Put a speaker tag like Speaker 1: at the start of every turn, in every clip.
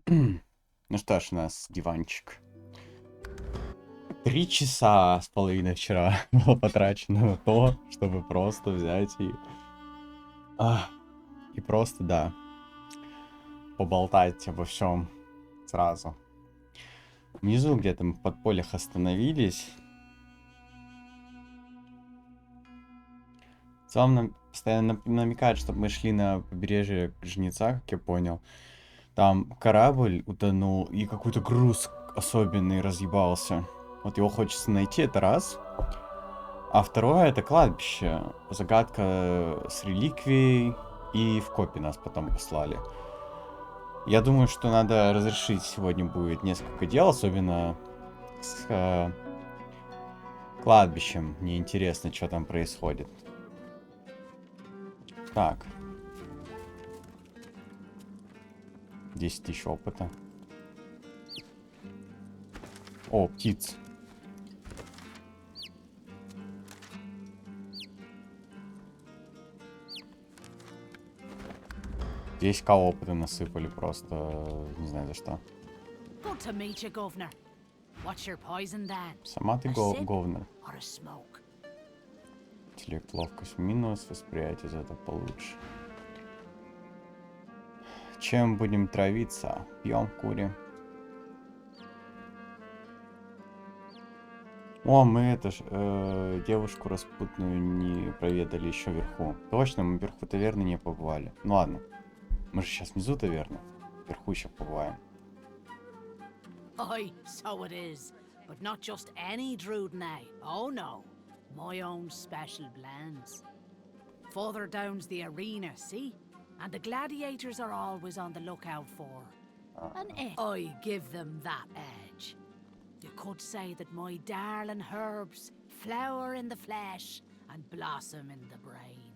Speaker 1: Ну что ж, у нас диванчик. 3 часа с половиной вчера было потрачено на то, чтобы просто взять а, и просто, да, поболтать обо всем сразу. Внизу где-то мы в подпольях остановились. В целом нам постоянно намекают, чтобы мы шли на побережье Жнеца, как я понял. Там корабль утонул, и какой-то груз особенный разъебался. Вот его хочется найти, это раз. А второе это кладбище. Загадка с реликвией. И в копи нас потом послали. Я думаю, что надо разрешить сегодня будет несколько дел, особенно с кладбищем. Мне интересно, что там происходит. Так. 10 тысяч опыта. О, птиц. Здесь опыта насыпали просто, не знаю за что.
Speaker 2: Good to meet you, Governor. What's your poison then?
Speaker 1: Сама ты
Speaker 2: A sip
Speaker 1: говнер.
Speaker 2: or a smoke?
Speaker 1: Интеллект, ловкость минус, восприятие за это получше. Чем будем травиться? Пьем, курим. О, мы это ж девушку распутную не проведали еще вверху. Точно, мы вверху таверны не побывали. Ну ладно. Мы же сейчас внизу таверны. Вверху еще побываем.
Speaker 2: Aye, so it is. But not just any Drudnay. Oh no. My own special blends. Further down's the arena, see? And the gladiators are always on the lookout for. And I give them that edge. You could say that my darling herbs flower in the flesh and blossom in the brain.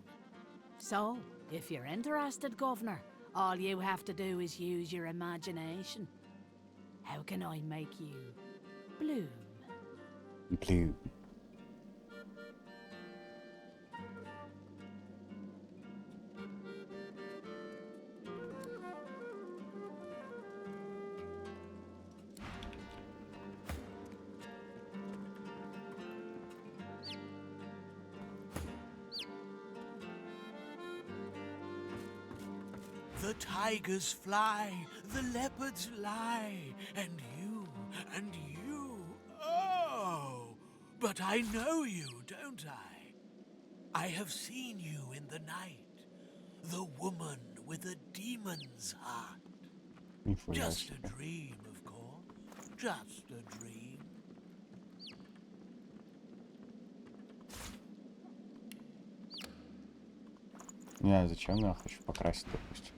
Speaker 2: So, if you're interested, Governor, all you have to do is use your imagination. How can I make you bloom?
Speaker 1: Блин.
Speaker 3: The tigers fly, the leopards lie, and you, oh! But I know you, don't I? I have seen you in the night, the woman with a demon's heart. Just a dream, of course, just a dream.
Speaker 1: Не знаю зачем, но я хочу покрасить, допустим.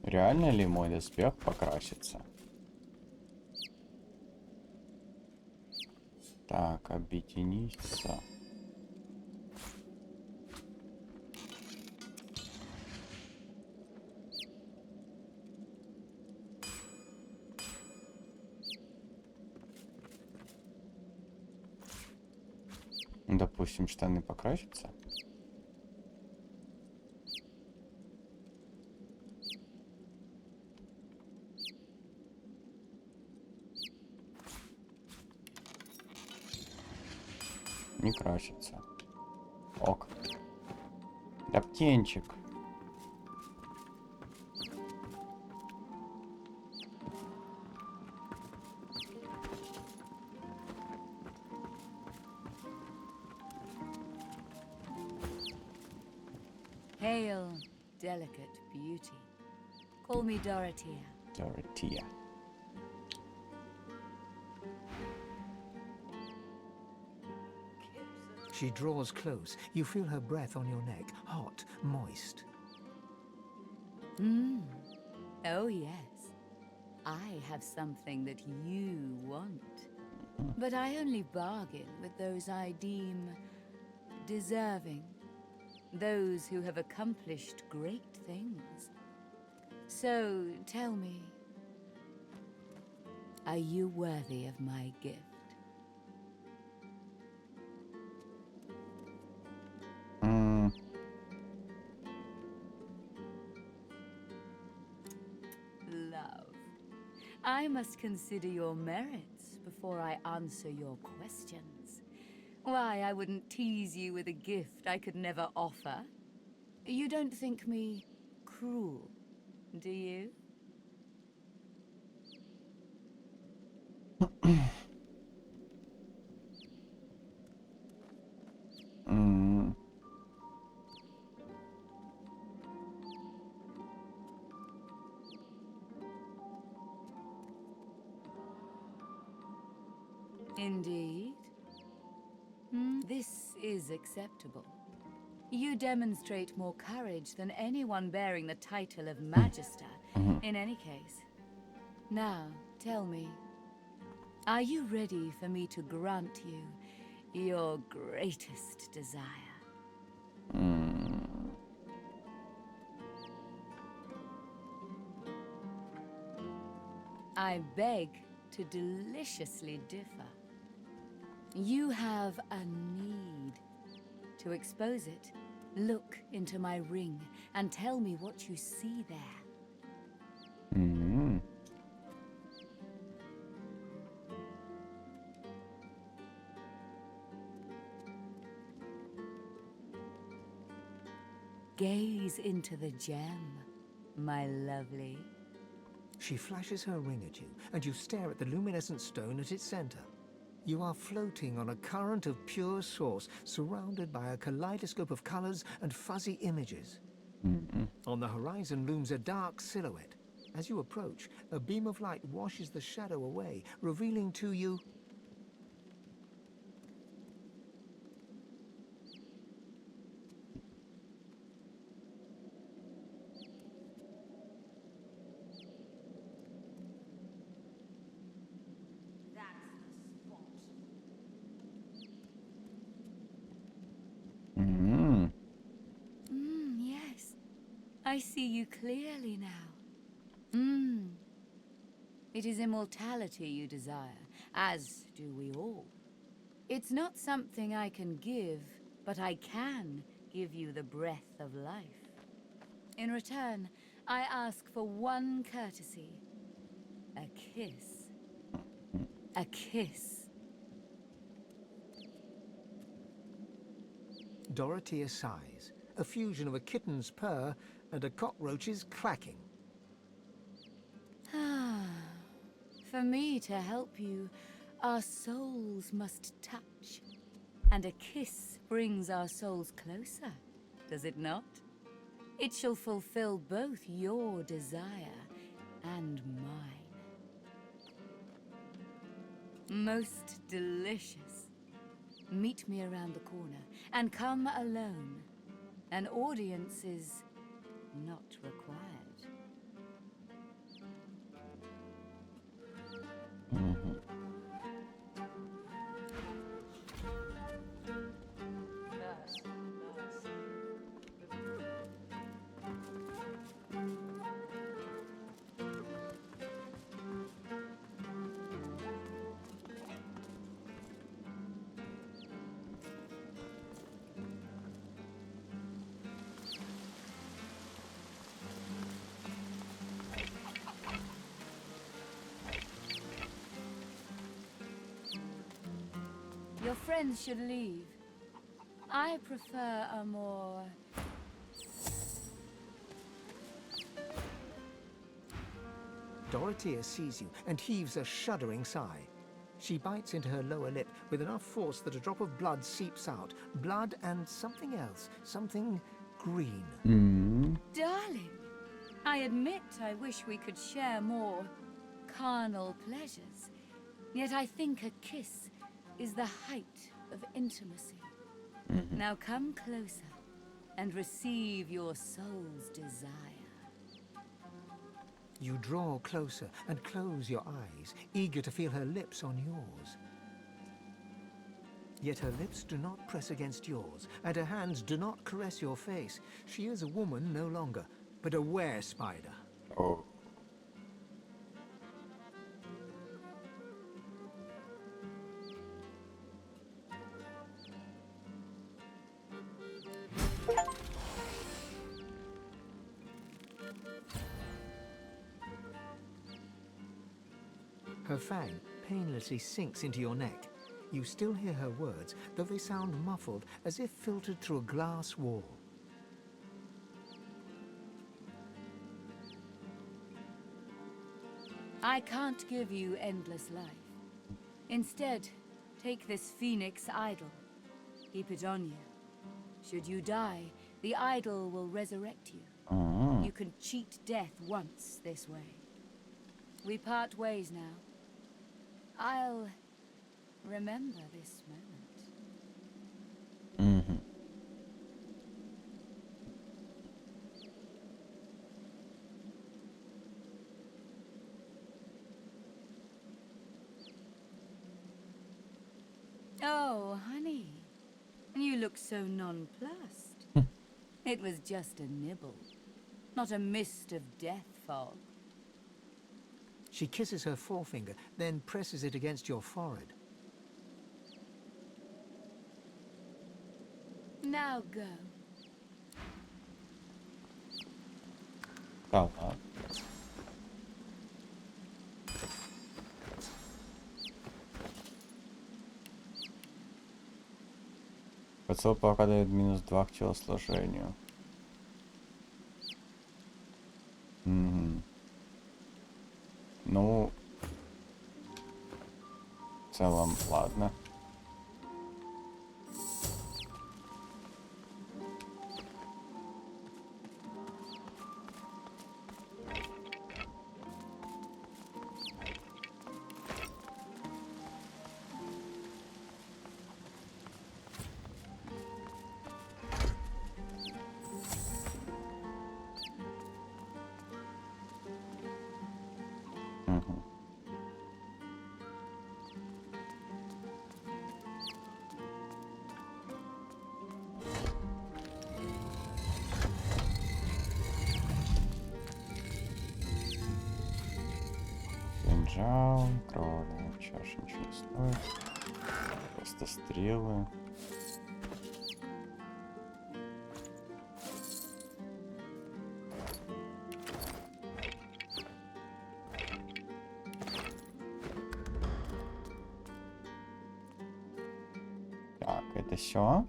Speaker 1: Реально ли мой доспех покрасится? Так, объединиться. Допустим, штаны покрасятся. Не красится. Ок. Да птенчик.
Speaker 4: Hail, delicate beauty. Call me Dorothea.
Speaker 1: Дороthea.
Speaker 5: She draws close. You feel her breath on your neck, hot, moist.
Speaker 4: Oh, yes. I have something that you want. But I only bargain with those I deem deserving. Those who have accomplished great things. So, tell me, are you worthy of my gift? I must consider your merits before I answer your questions. Why, I wouldn't tease you with a gift I could never offer. You don't think me cruel, do you?
Speaker 1: Mm.
Speaker 4: Indeed. This is acceptable. You demonstrate more courage than anyone bearing the title of Magister, in any case. Now, tell me, are you ready for me to grant you your greatest desire? I beg to deliciously differ. You have a need. To expose it, look into my ring and tell me what you see there.
Speaker 1: Mm.
Speaker 4: Gaze into the gem, my lovely.
Speaker 5: She flashes her ring at you, and you stare at the luminescent stone at its center. You are floating on a current of pure source, surrounded by a kaleidoscope of colors and fuzzy images. On the horizon looms a dark silhouette. As you approach, a beam of light washes the shadow away, revealing to you...
Speaker 1: Mm.
Speaker 4: Yes. I see you clearly now. It is immortality you desire, as do we all. It's not something I can give, but I can give you the breath of life. In return, I ask for one courtesy. A kiss. A kiss.
Speaker 5: Dorothea sighs, a fusion of a kitten's purr and a cockroach's clacking.
Speaker 4: For me to help you, our souls must touch. And a kiss brings our souls closer, does it not? It shall fulfill both your desire and mine. Most delicious. Meet me around the corner, and come alone. An audience is not required. Your friends should leave. I prefer a more...
Speaker 5: Dorothea sees you and heaves a shuddering sigh. She bites into her lower lip with enough force that a drop of blood seeps out. Blood and something else. Something green.
Speaker 4: Darling, I admit I wish we could share more carnal pleasures. Yet I think a kiss is the height of intimacy. Now come closer and receive your soul's desire.
Speaker 5: You draw closer and close your eyes, eager to feel her lips on yours. Yet her lips do not press against yours, and her hands do not caress your face. She is a woman no longer, but a were-spider.
Speaker 1: Oh.
Speaker 5: Her fang painlessly sinks into your neck. You still hear her words, though they sound muffled, as if filtered through a glass wall.
Speaker 4: I can't give you endless life. Instead, take this phoenix idol. Keep it on you. Should you die, the idol will resurrect you. You can cheat death once this way. We part ways now. I'll remember this moment. Oh, honey. You look so nonplussed. It was just a nibble, not a mist of death fog.
Speaker 5: She kisses her forefinger, then presses it against your forehead.
Speaker 4: Now go.
Speaker 1: Да ладно. Поцелуй попадает -2 к телосложению. Ну, в целом, ладно. Кинжал, кровавая чаша ничего не стоит. Просто стрелы. Так, это все.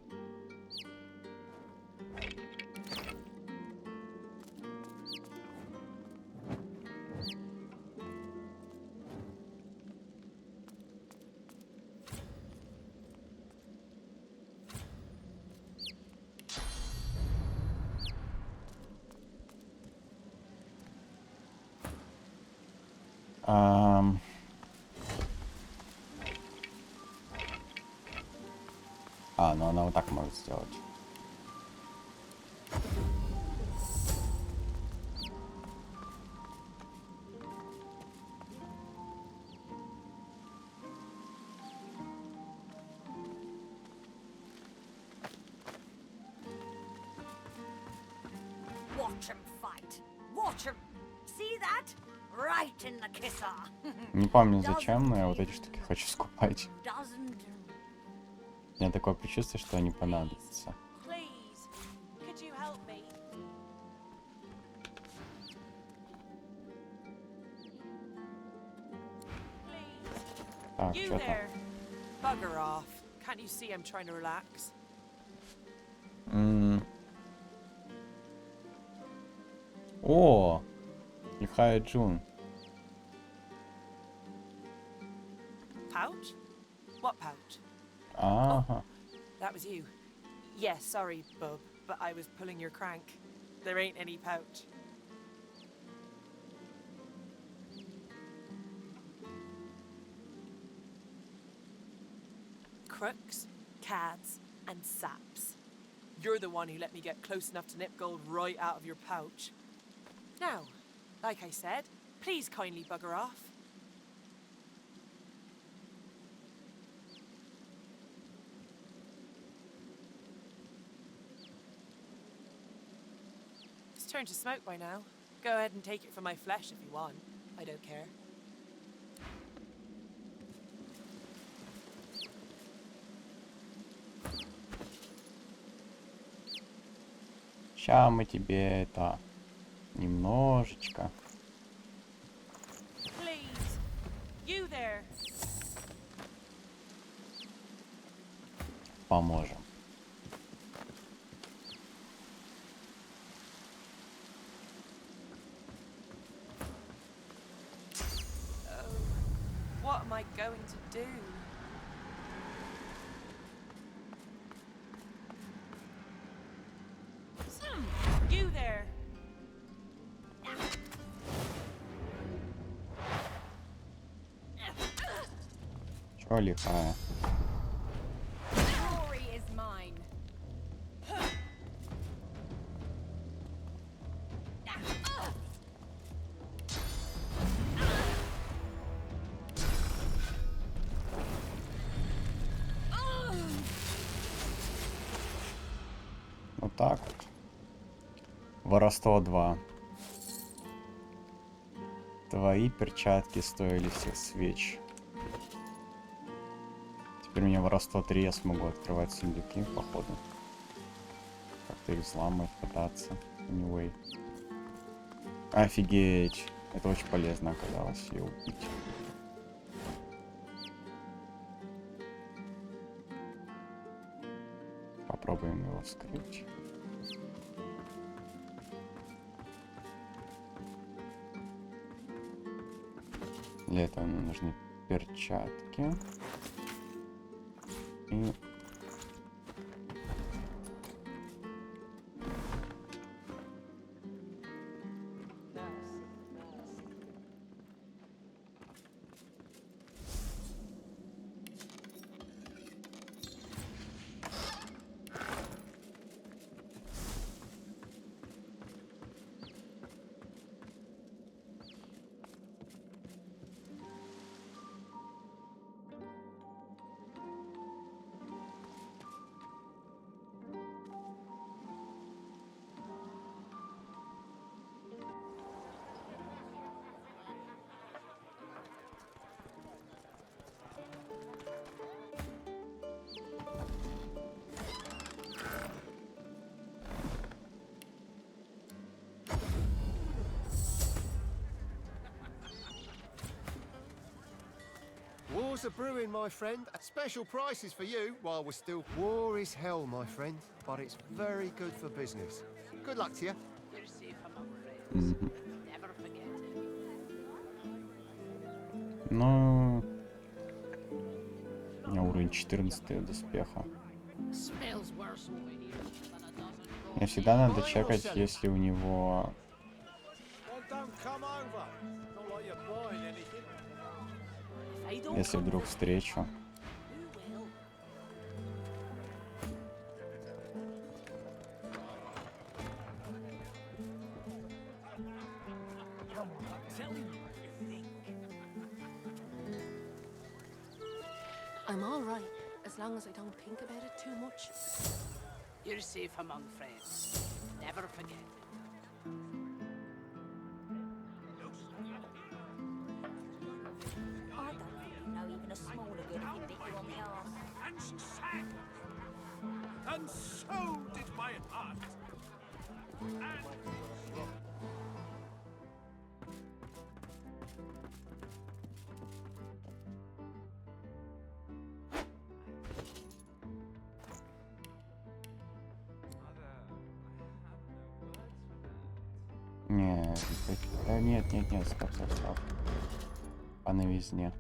Speaker 1: Ну она вот так может сделать.
Speaker 2: Watch him fight. Watch him. See that? Right in the kisser.
Speaker 1: Не помню зачем, но я вот эти штуки хочу скупать.
Speaker 2: Doesn't.
Speaker 1: У меня такое предчувствие, что они понадобятся.
Speaker 6: Please, could you help me? Please.
Speaker 1: Так,
Speaker 6: You
Speaker 1: что там?
Speaker 6: there. Bugger off. Can't you see I'm trying to relax?
Speaker 1: О, лихая Джун.
Speaker 6: Pouch? What pouch?
Speaker 1: Ага.
Speaker 6: That was you. Yes, sorry, bub, but I was pulling your crank. There ain't any pouch. Crooks, cads, and saps. You're the one who let me get close enough to nip gold right out of your pouch. Now, like I said, please kindly bugger off. It's turned to smoke by now. Go ahead and take it from my flesh if you want. I don't care.
Speaker 1: Ща мы тебе это немножечко.
Speaker 6: Please, you there.
Speaker 1: поможем.
Speaker 6: What am I going to do? You there!
Speaker 1: Чё лихая?
Speaker 6: Glory is mine.
Speaker 1: Вот так вот. Воровство 2. Твои перчатки стоили всех свеч. Теперь у меня воровство 3, я смогу открывать сундуки, походу. Как-то их взламывать, пытаться. Anyway. Офигеть. Это очень полезно оказалось ее убить. Попробуем его вскрыть. Для этого мне нужны перчатки. И...
Speaker 7: War's a brewing, my friend. Special prices for you while we're still... War is hell, my friend, but it's very good for business. Good luck to you.
Speaker 2: You're safe among friends. Never forget it.
Speaker 1: Ну... У меня уровень 14 доспеха.
Speaker 2: Smells worse over here than a dozen
Speaker 1: Мне всегда надо чекать, если у него...
Speaker 2: I don't
Speaker 1: Если
Speaker 2: come
Speaker 1: вдруг встречу.
Speaker 2: who will?
Speaker 8: I'm all right, as long as I don't think about it too much.
Speaker 2: You're safe among friends. Never forget it.
Speaker 9: I don't think you know even a smaller good if he bit you on the arse.
Speaker 3: And sang. And so did my heart.
Speaker 1: Не, да нет, нет, нет, стоп, стоп, стоп. По новизне.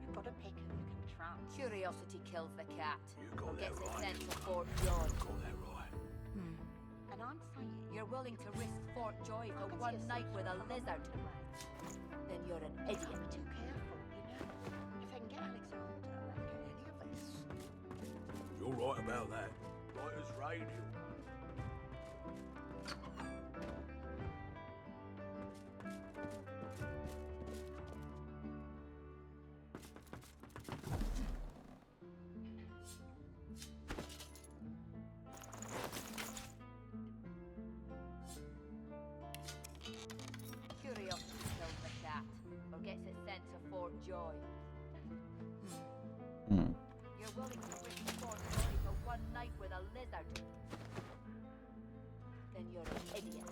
Speaker 9: You've got a pick who you can trust.
Speaker 4: Curiosity kills the cat,
Speaker 3: You
Speaker 4: or
Speaker 3: got that
Speaker 4: gets it
Speaker 3: right.
Speaker 4: sent to Fort Joy.
Speaker 3: Got that right.
Speaker 9: And I'm saying,
Speaker 4: You're willing to risk Fort Joy for
Speaker 9: can
Speaker 4: one
Speaker 9: see
Speaker 4: night with a
Speaker 9: yourself
Speaker 4: lizard? Then you're an
Speaker 9: you've got to
Speaker 4: idiot.
Speaker 9: be too careful, you know. If I can get Alexander, I can get any of us.
Speaker 3: You're right about that. Right as radio.
Speaker 4: Curiosity kills the cat, or gets it sent to Fort Joy.
Speaker 1: М.
Speaker 4: You're willing to risk Fort Joy for one night with a lizard? Then you're an idiot.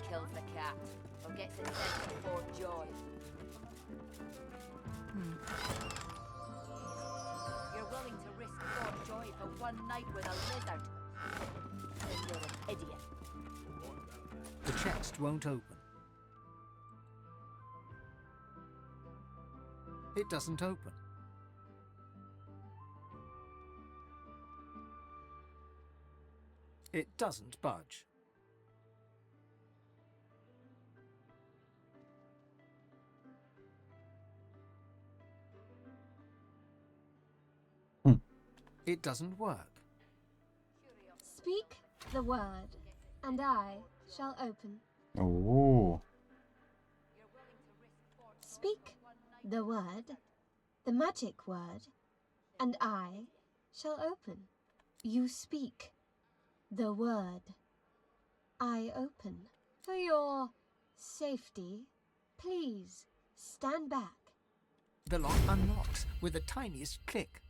Speaker 4: kills the cat, or gets it sent to Fort Joy. You're willing to risk Fort Joy for one night with a lizard? Then you're an idiot.
Speaker 5: The chest won't open. It doesn't open. It doesn't budge. It doesn't work.
Speaker 10: Speak the word, and I shall open.
Speaker 1: Ooh.
Speaker 10: Speak the word, the magic word, and I shall open. You speak the word. I open. For your safety, please stand back.
Speaker 5: The lock unlocks with the tiniest click.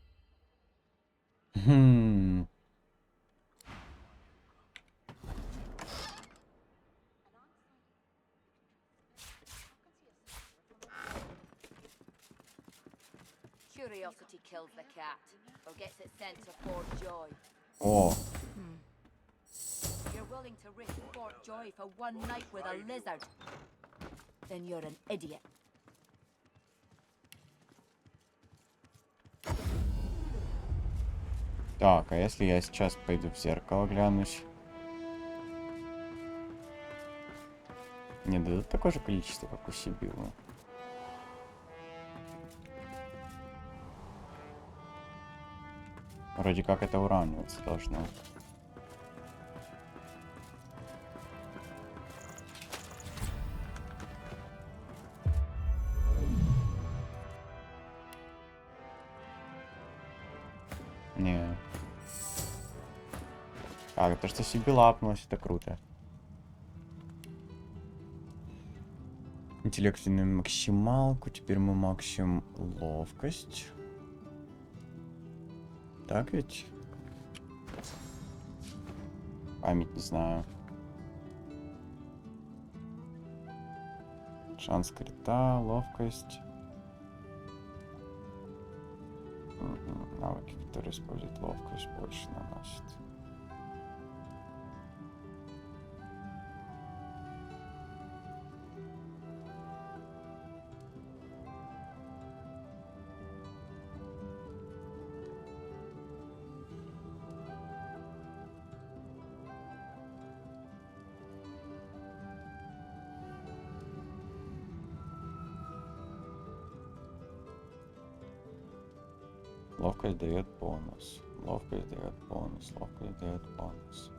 Speaker 1: Hmm.
Speaker 4: Curiosity kills the cat, or gets it sent to Fort Joy.
Speaker 1: О,
Speaker 4: You're willing to risk Fort Joy for one night with a lizard? Then you're an idiot.
Speaker 1: так, а если я сейчас пойду в зеркало глянусь? Мне дадут такое же количество, как у Сибилы? Вроде как это уравниваться должно. Не. А, то, что себе лапнулось, это круто. Интеллект на максималку, теперь мы максим ловкость. Так ведь? Память не знаю. Шанс крита, ловкость. Навыки, которые используют ловкость, больше наносят. Ловкость дает бонус. Ловкость дает бонус. Ловкость дает бонус.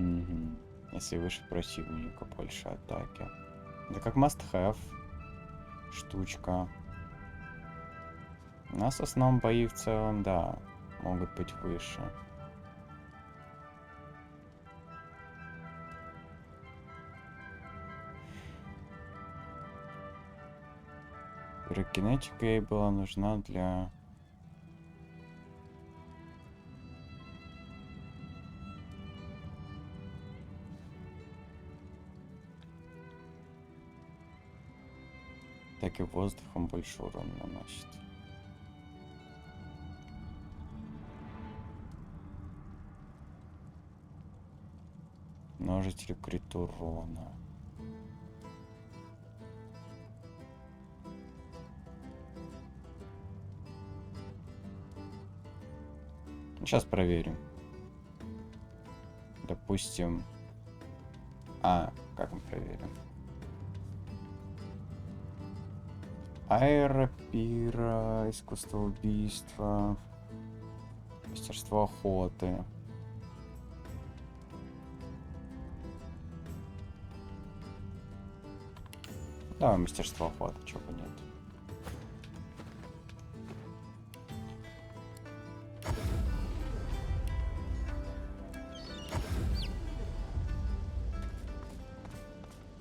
Speaker 1: Угу. Если выше противника, больше атаки. Да как must have штучка. У нас в основном бои в целом, да, могут быть выше. Пирокинетика ей была нужна для... так и воздухом больше урона наносит. Множитель крит урона. Сейчас проверим. Допустим... А, как мы проверим? Аэропира, искусство убийства, мастерство охоты. Давай мастерство охоты, чего бы нет.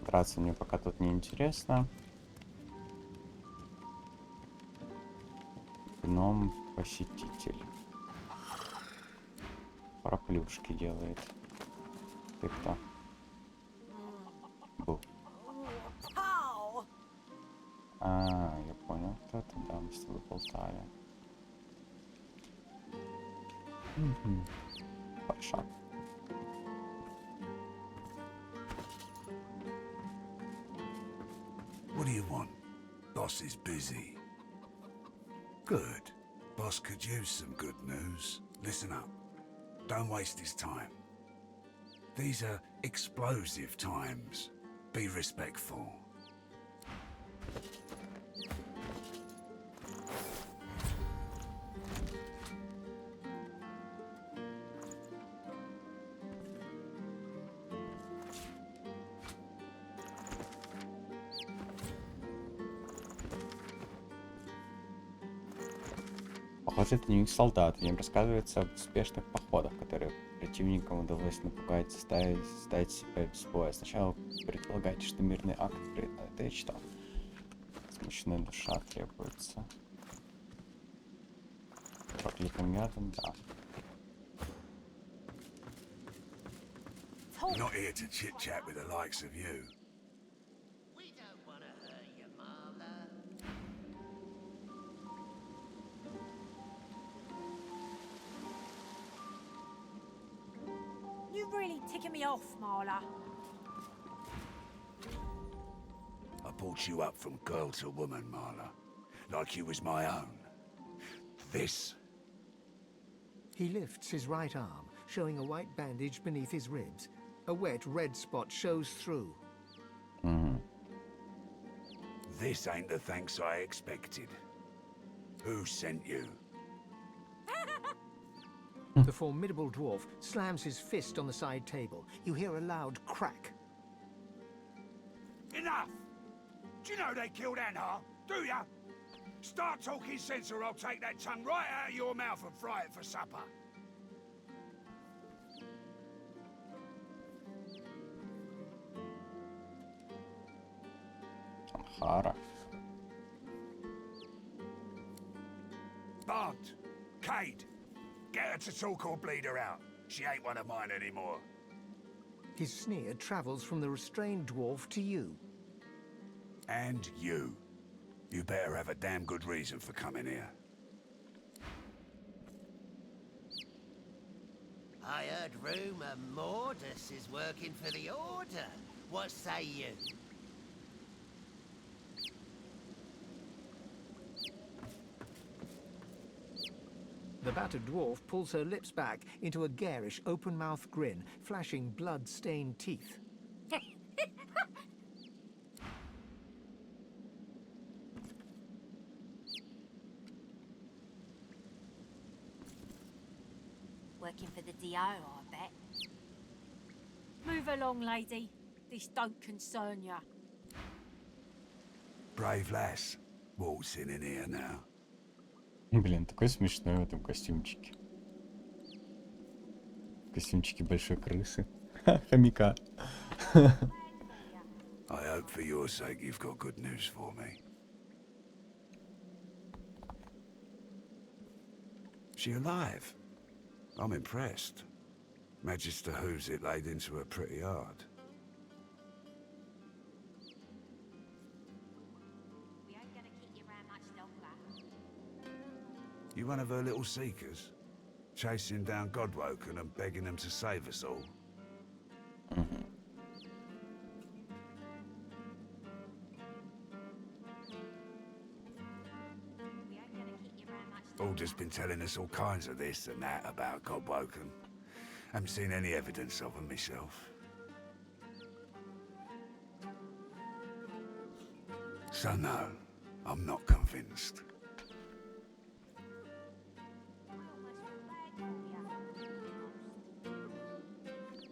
Speaker 1: Драться мне пока тут не интересно. Гном-посетитель. Проплюшки делает. Ты кто? Был. Я понял, кто это. Да, мы с тобой болтали. Паша.
Speaker 3: What do you want? Boss is busy. Good. Boss could use some good news. Listen up. Don't waste his time. These are explosive times. Be respectful.
Speaker 1: Похоже, это дневник солдат. В нем рассказывается об успешных походах, которые противникам удалось напугать, ставить себя без боя. Сначала предполагайте, что мирный акт... Это я читал. Смущенная душа требуется. Проклятым ядом, да.
Speaker 3: Not here to chit-chat with the likes of you.
Speaker 9: We don't want to hurt you, Marla.
Speaker 11: You're really ticking me off, Marla.
Speaker 3: I brought you up from girl to woman, Marla. Like you was my own. This.
Speaker 5: He lifts his right arm, showing a white bandage beneath his ribs. A wet red spot shows through.
Speaker 3: This ain't the thanks I expected. Who sent you?
Speaker 5: The formidable dwarf slams his fist on the side table. You hear a loud crack.
Speaker 3: Enough! Do you know they killed Anhar? Do ya? Start talking sense or I'll take that tongue right out of your mouth and fry it for supper.
Speaker 1: Хара.
Speaker 3: Bart, Kate, get her to talk or bleed her out. She ain't one of mine anymore.
Speaker 5: His sneer travels from the restrained dwarf to you.
Speaker 3: And you. You better have a damn good reason for coming here.
Speaker 9: I heard rumour Mordus is working for the Order. What say you?
Speaker 5: The battered dwarf pulls her lips back into a garish, open-mouthed grin, flashing blood-stained teeth.
Speaker 11: Working for the DO, I bet. Move along, lady. This don't concern ya.
Speaker 3: Brave lass, waltzing in here now.
Speaker 1: Блин, такой смешной в этом костюмчике. В костюмчике большой крысы. Хомяка.
Speaker 3: I hope for your sake you've got good news for me. She alive? I'm impressed. Magister hooves it laid into her pretty hard.
Speaker 11: We ain't gonna keep you around much longer.
Speaker 3: You one of her little seekers? Chasing down Godwoken and begging them to save us all?
Speaker 11: We ain't gonna keep you around much longer.
Speaker 3: Alder's been telling us all kinds of this and that about Godwoken. Haven't seen any evidence of them myself. So no, I'm not convinced.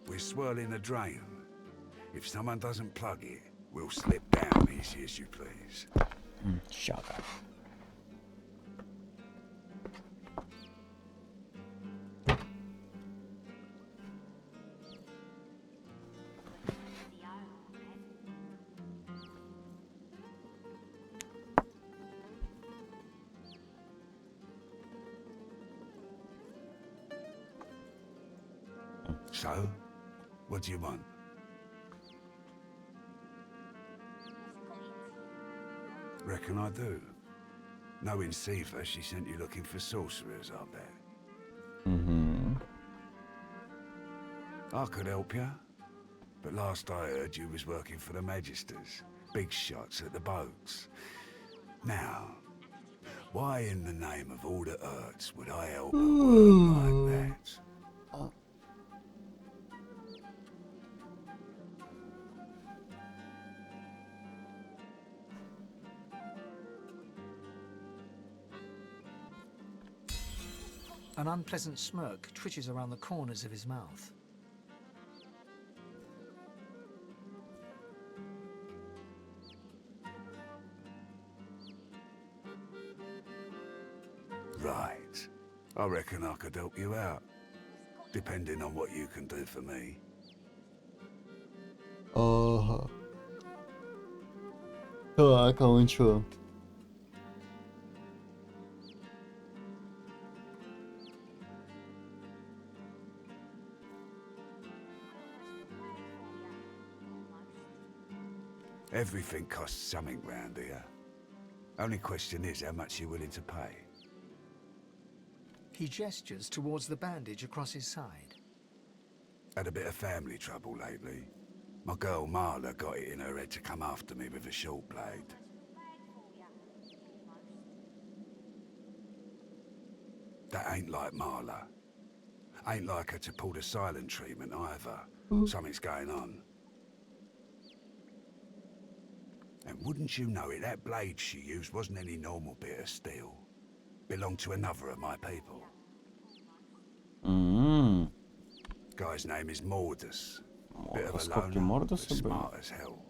Speaker 3: We're swirling a drain. If someone doesn't plug it, we'll slip down
Speaker 12: easy as you please.
Speaker 1: Щака.
Speaker 12: So, what do you want? Reckon I do. Knowing Sifa, she sent you looking for sorcerers, I bet. I could help you, but last I heard you was working for the Magisters. Big shots at the boats. Now, why in the name of all the Earths would I help a worm like that?
Speaker 5: An unpleasant smirk twitches around the corners of his mouth.
Speaker 12: Right. I reckon I could help you out. Depending on what you can do for me.
Speaker 1: Так, а он чё?
Speaker 12: Everything costs something round here. Only question is how much you're willing to pay.
Speaker 5: He gestures towards the bandage across his side.
Speaker 12: Had a bit of family trouble lately. My girl Marla got it in her head to come after me with a short blade. That ain't like Marla. Ain't like her to pull the silent treatment either. Something's going on. And wouldn't you know it, that blade she used wasn't any normal bit of steel. Belonged to another of my people. Guy's name is Mordus. Bit of a loner, but smart as hell.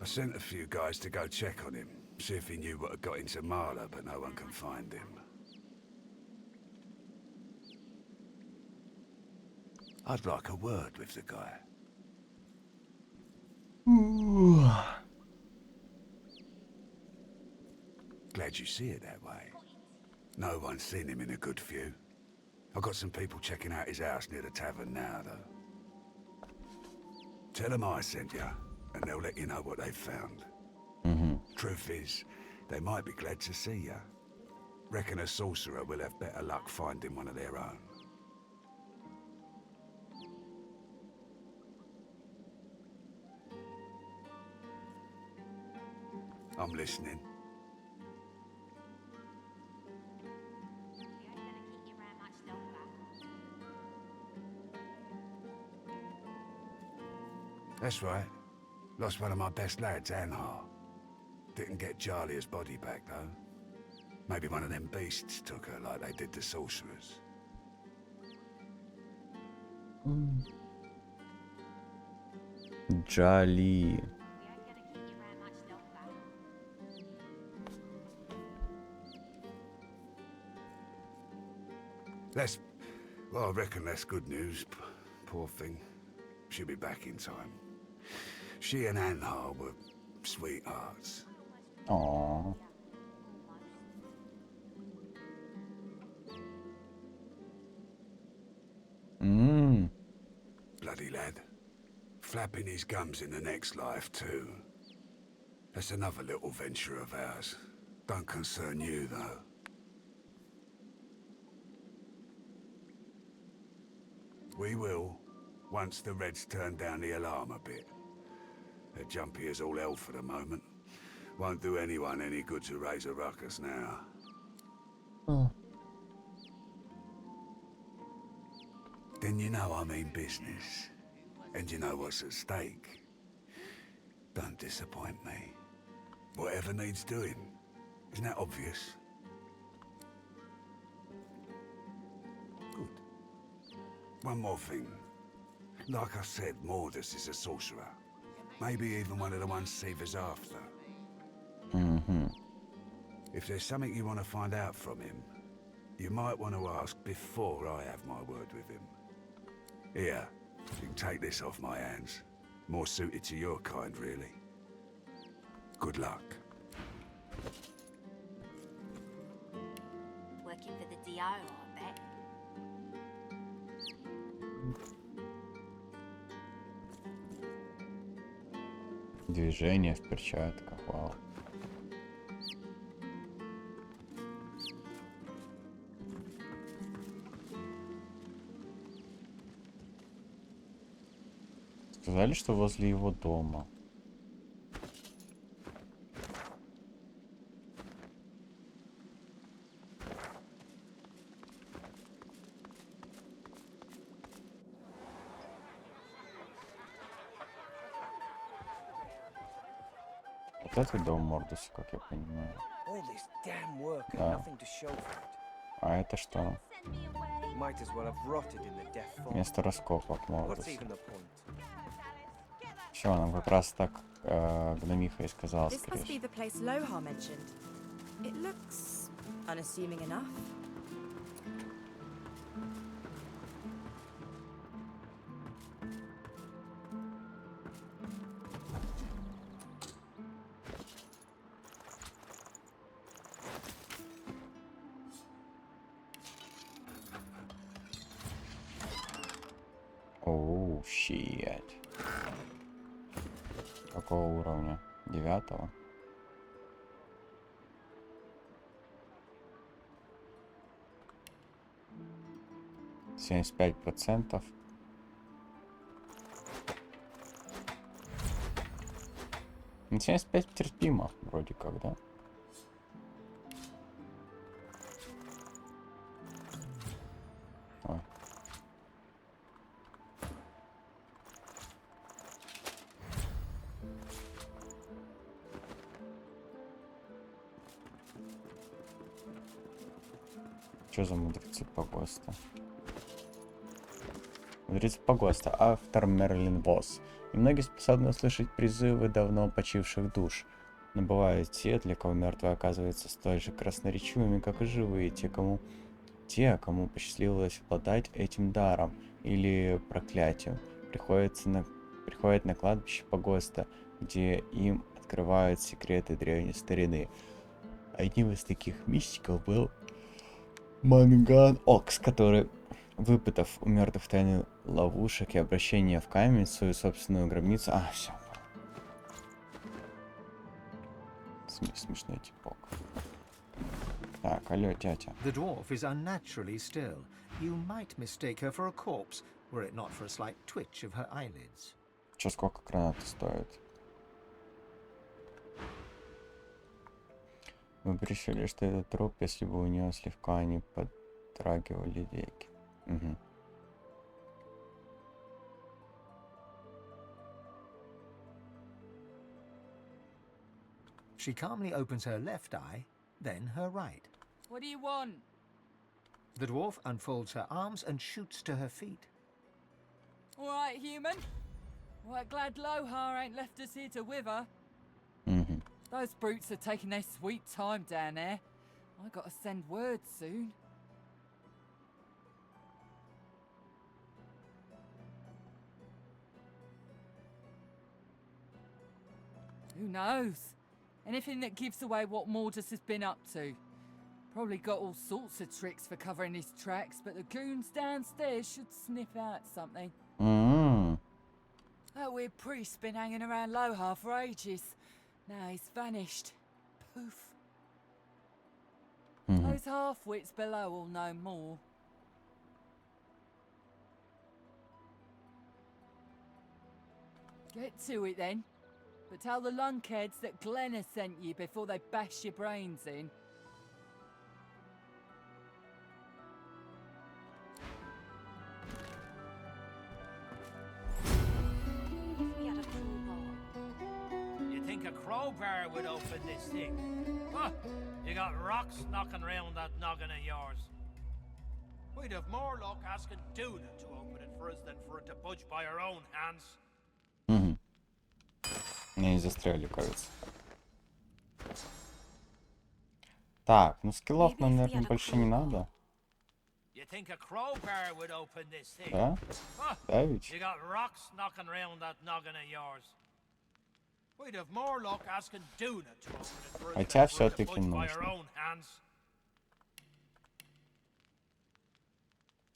Speaker 12: I sent a few guys to go check on him, see if he knew what had got into Marla, but no one can find him. I'd like a word with the guy. Glad you see it that way. No one's seen him in a good few. I've got some people checking out his house near the tavern now, though. Tell them I sent you, and they'll let you know what they've found. Truth is, they might be glad to see you. Reckon a sorcerer will have better luck finding one of their own. I'm listening. That's right. Lost one of my best lads, Anhar. Didn't get Jalia's body back, though. Maybe one of them beasts took her like they did the sorcerers.
Speaker 1: Jali.
Speaker 12: Well, I reckon that's good news. Poor thing. She'll be back in time. She and Anhar were sweethearts.
Speaker 1: Aww.
Speaker 12: Bloody lad. Flapping his gums in the next life, too. That's another little venture of ours. Don't concern you, though. We will, once the Reds turn down the alarm a bit. They're jumpy as all hell for the moment. Won't do anyone any good to raise a ruckus now. Then you know I mean business. And you know what's at stake. Don't disappoint me. Whatever needs doing. Isn't that obvious? Good. One more thing. Like I said, Mordus is a sorcerer. Maybe even one of the ones Seaver's after.
Speaker 1: Угу.
Speaker 12: If there's something you want to find out from him, you might want to ask before I have my word with him. Here, you can take this off my hands. More suited to your kind, really. Good luck.
Speaker 11: Working for the DO, I bet.
Speaker 1: Движение в перчатках, вау. Сказали, что возле его дома. Вот это дом Мордуса, как я понимаю. Да. А это что? Место раскопок Мордуса. Все, нам как раз так гномиха и сказала, скорее. Оу, щит. Какого уровня? 9-го? %75%. На 75 терпимо, вроде как, да? Ой. Что за мудрецы погоста? Мудрецы погоста. Автор Мерлин Босс. И многие способны услышать призывы давно почивших душ. Но бывают те, для кого мертвые оказываются столь же красноречивыми, как и живые. Кому посчастливилось обладать этим даром или проклятием, приходят на кладбище погоста, где им открывают секреты древней старины. Одним из таких мистиков был Манган Окс, который, выпытав у мертвых тайны ловушек и обращения в камень, свою собственную гробницу... все. Смешной типок. Так, алло, тятя.
Speaker 5: The dwarf is unnaturally still. You might mistake her for a corpse, were it not for a slight twitch of her eyelids.
Speaker 1: Чё, сколько гранаты стоит? Мы бы решили, что это труп, если бы у него слегка не подрагивали веки. Угу.
Speaker 5: She calmly opens her left eye, then her right.
Speaker 4: What do you want?
Speaker 5: The dwarf unfolds her arms and shoots to her feet.
Speaker 4: All right, human. Right, glad Lohar ain't left us here to wither.
Speaker 1: Mm-hmm.
Speaker 4: Those brutes are taking their sweet time down there. I gotta send word soon. Who knows? Anything that gives away what Mordus has been up to. Probably got all sorts of tricks for covering his tracks, but the goons downstairs should sniff out something.
Speaker 1: Mm-hmm.
Speaker 4: That weird priest's been hanging around Lohar for ages. Now he's vanished. Poof.
Speaker 1: Mm-hmm.
Speaker 4: Those half-wits below will know more. Get to it then. But tell the lunkheads that Glenn has sent you before they bash your brains in.
Speaker 3: You think a crowbar would open this thing? Huh? You got rocks knocking around that noggin of yours. We'd have more luck asking Duna to open it
Speaker 1: Угу. Меня и застряли, кажется. Так, ну скиллов нам, наверное, больше не надо. Да? Да ведь? Хотя все-таки нужно.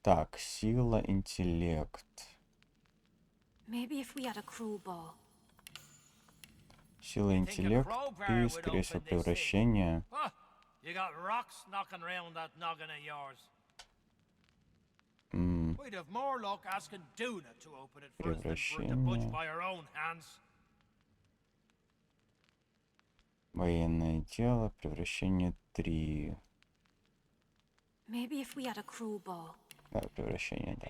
Speaker 1: Так, сила, интеллект. Сила, интеллект и, скорее всего, превращение. Превращение. Военное дело, превращение 3. Да, превращение, да.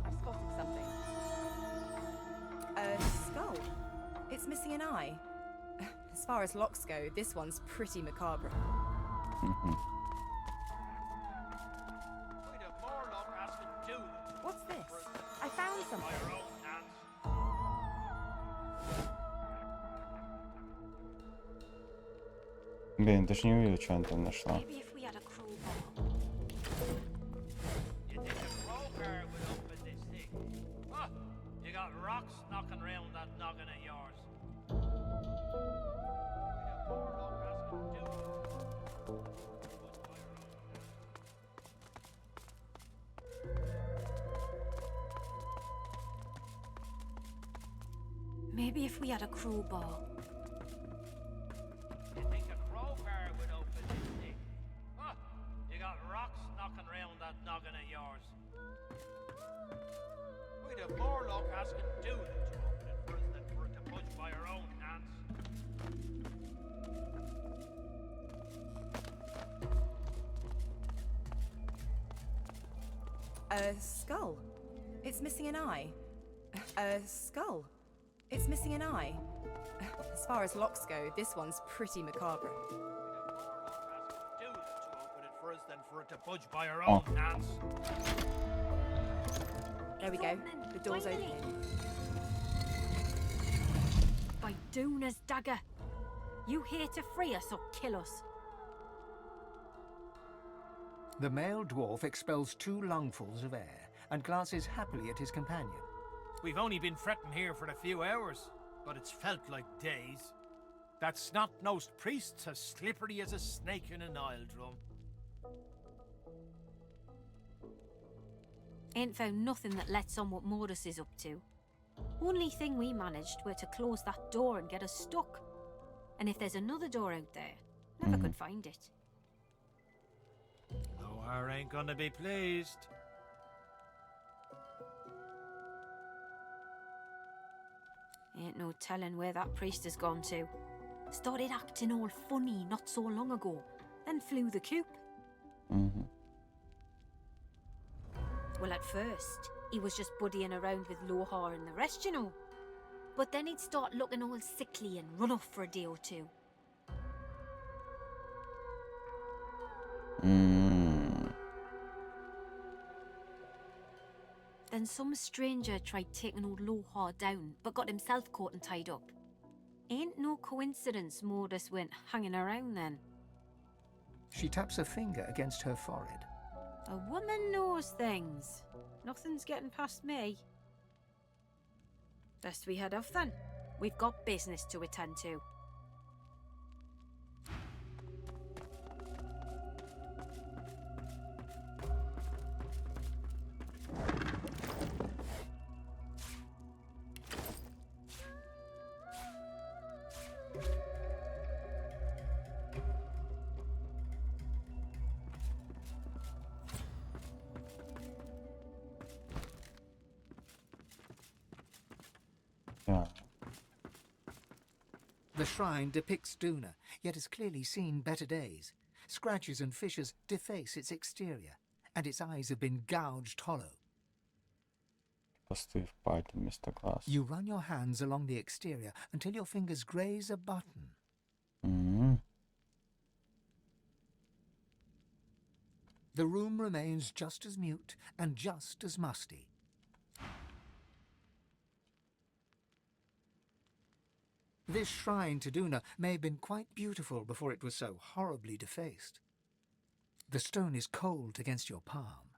Speaker 13: I've spotted something. A skull. It's missing an eye. As far as locks go, this one's pretty macabre. What's this? I found something.
Speaker 1: Блин, даже не увидел, что она там нашла.
Speaker 11: Maybe if we had a crowbar.
Speaker 3: You think a crowbar would open this thing? Huh? You got rocks knocking around that noggin of yours. We'd have more luck asking Duna to open it for us than for it to punch by our own hands.
Speaker 13: A skull. It's missing an eye. A skull. It's missing an eye. As far as locks go, this one's pretty macabre. There we go. The door's opening.
Speaker 11: By Duna's dagger. You here to free us or kill us?
Speaker 5: The male dwarf expels 2 lungfuls of air and glances happily at his companion.
Speaker 3: We've only been fretting here for a few hours, but it's felt like days. That snot-nosed priest's as slippery as a snake in an oil drum.
Speaker 11: Ain't found nothing that lets on what Mortis is up to. Only thing we managed were to close that door and get us stuck. And if there's another door out there, never could find it.
Speaker 3: Oh, I ain't gonna be pleased.
Speaker 11: Ain't no telling where that priest has gone to. Started acting all funny not so long ago, then flew the coop. Well, at first, he was just buddying around with Lohar and the rest, you know. But then he'd start looking all sickly and run off for a day or two. Then some stranger tried taking old Lohar down, but got himself caught and tied up. Ain't no coincidence Mortis went hanging around then.
Speaker 5: She taps a finger against her forehead.
Speaker 11: A woman knows things. Nothing's getting past me. Best we head off then. We've got business to attend to.
Speaker 5: The shrine depicts Duna, yet has clearly seen better days. Scratches and fissures deface its exterior. and its eyes have been gouged hollow.
Speaker 1: Пустые впадины вместо глаз.
Speaker 5: You run your hands along the exterior until your fingers graze a button. The room remains just as mute and just as musty. This shrine to Duna may have been quite beautiful before it was so horribly defaced. The stone is cold against your palm.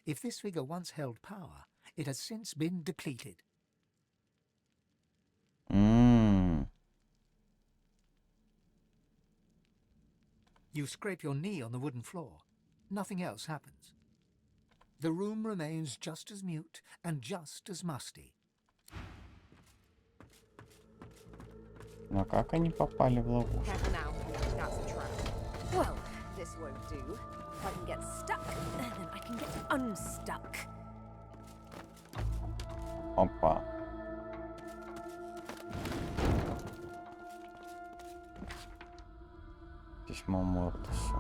Speaker 5: If this figure once held power, it has since been depleted. You scrape your knee on the wooden floor. Nothing else happens. The room remains just as mute and just as musty.
Speaker 1: Но как они попали в ловушку?
Speaker 13: Careful now. That's a trap. Well, this won't do. If I can get stuck, then I can get unstuck.
Speaker 1: Опа. Письмо Мордусу.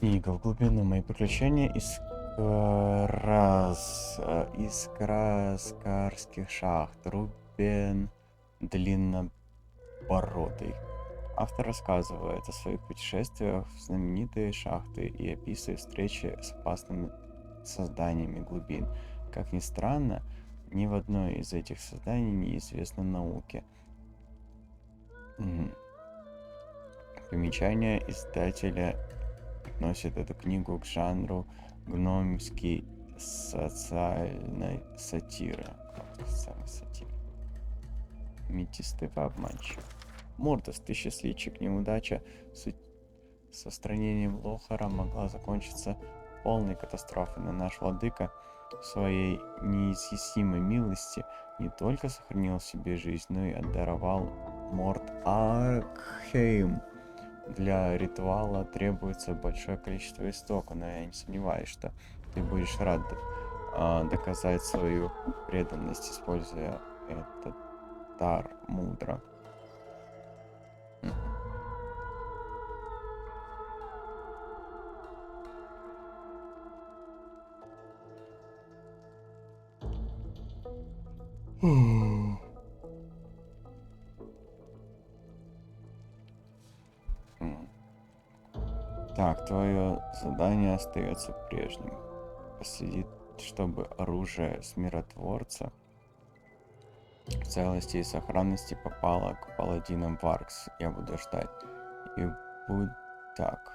Speaker 1: Книга в глубину. Мои приключения из краскарских шахт. Рубен Длиннобородый. Автор рассказывает о своих путешествиях в знаменитые шахты и описывает встречи с опасными созданиями глубин. Как ни странно, ни в одной из этих созданий неизвестно науке. Примечание издателя относит эту книгу к жанру гномский социальной сатиры. Метистый обманщик. Мордус, ты счастливчик, неудача с устранением Лохара могла закончиться полной катастрофой, но наш владыка в своей неизъяснимой милости не только сохранил себе жизнь, но и отдаровал Морд Аркхейм. Для ритуала требуется большое количество истока, но я не сомневаюсь, что ты будешь рад доказать свою преданность, используя этот дар мудро. Так, твое задание остается прежним. Последить, чтобы оружие смиротворца в целости и сохранности попало к паладинам Варкс. Я буду ждать. И будет так.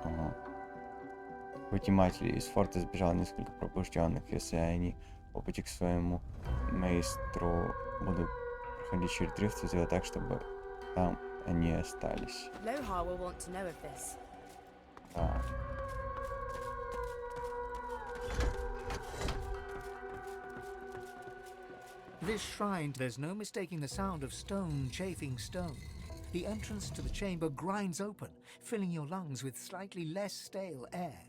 Speaker 1: Ага. Вниматели из форта сбежало несколько пробужденных. Если они по пути к своему мейстру будут проходить через дрифт, сделать так, чтобы там они остались.
Speaker 13: Lohar will want to know of this.
Speaker 1: Да.
Speaker 5: This shrine, there's no mistaking the sound of stone chafing stone. The entrance to the chamber grinds open, filling your lungs with slightly less stale air.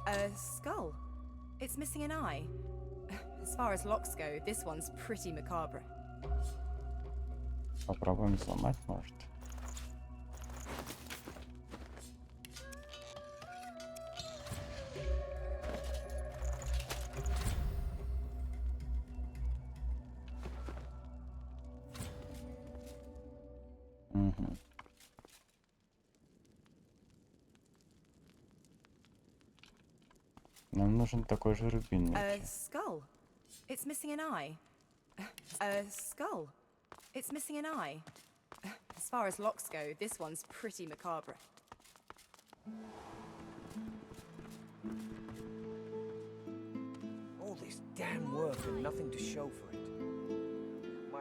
Speaker 13: A skull. It's missing an eye. As far as locks go, this one's pretty macabre.
Speaker 1: Попробуем взломать, может. Нам нужен такой же рубин.
Speaker 13: A skull. It's missing an eye. A skull. It's missing an eye. As far as locks go, this one's pretty macabre.
Speaker 14: All this damn work and nothing to show for it.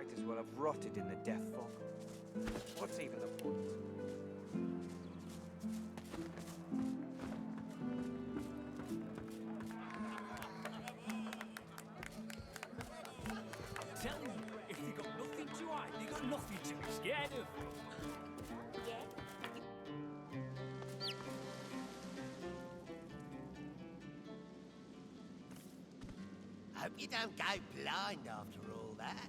Speaker 14: might as well have rotted in the death fog. What's even the point?
Speaker 15: Tell you, if they got nothing to hide, they got nothing to be scared of.
Speaker 9: Hope you don't go blind after all that.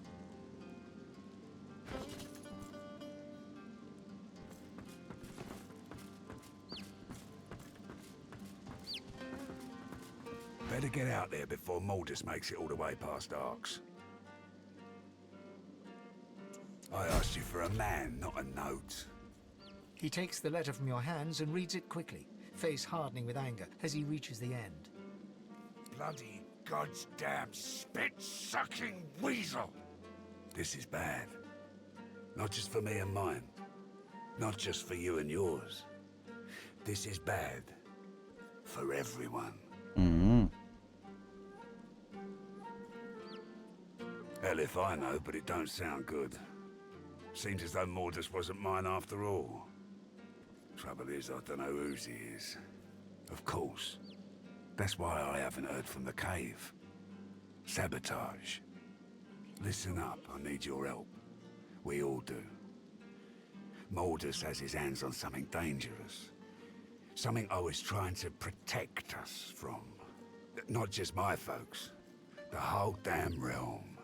Speaker 12: Better get out there before Maldus makes it all the way past Arks. I asked you for a man, not a note.
Speaker 5: He takes the letter from your hands and reads it quickly, face hardening with anger as he reaches the end.
Speaker 12: Bloody goddamn spit-sucking weasel! This is bad. Not just for me and mine. Not just for you and yours. This is bad. For everyone. Hell if I know, but it don't sound good. Seems as though Mordus wasn't mine after all. Trouble is, I don't know whose he is. Of course. That's why I haven't heard from the cave. Sabotage. Listen up, I need your help. We all do. Mordus has his hands on something dangerous. Something I was trying to protect us from. Not just my folks. The whole damn realm.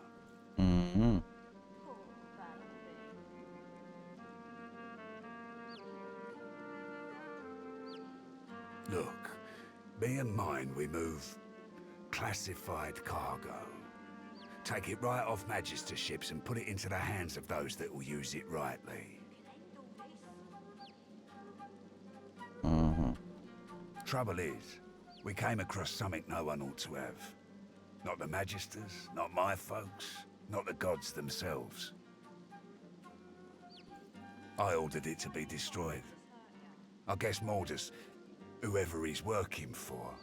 Speaker 12: Look, me and mine, we move classified cargo. Take it right off Magister ships and put it into the hands of those that will use it rightly. Trouble is, we came across something no one ought to have. Not the Magisters, not my folks, not the gods themselves. I ordered it to be destroyed. I guess Mordus, whoever he's working for,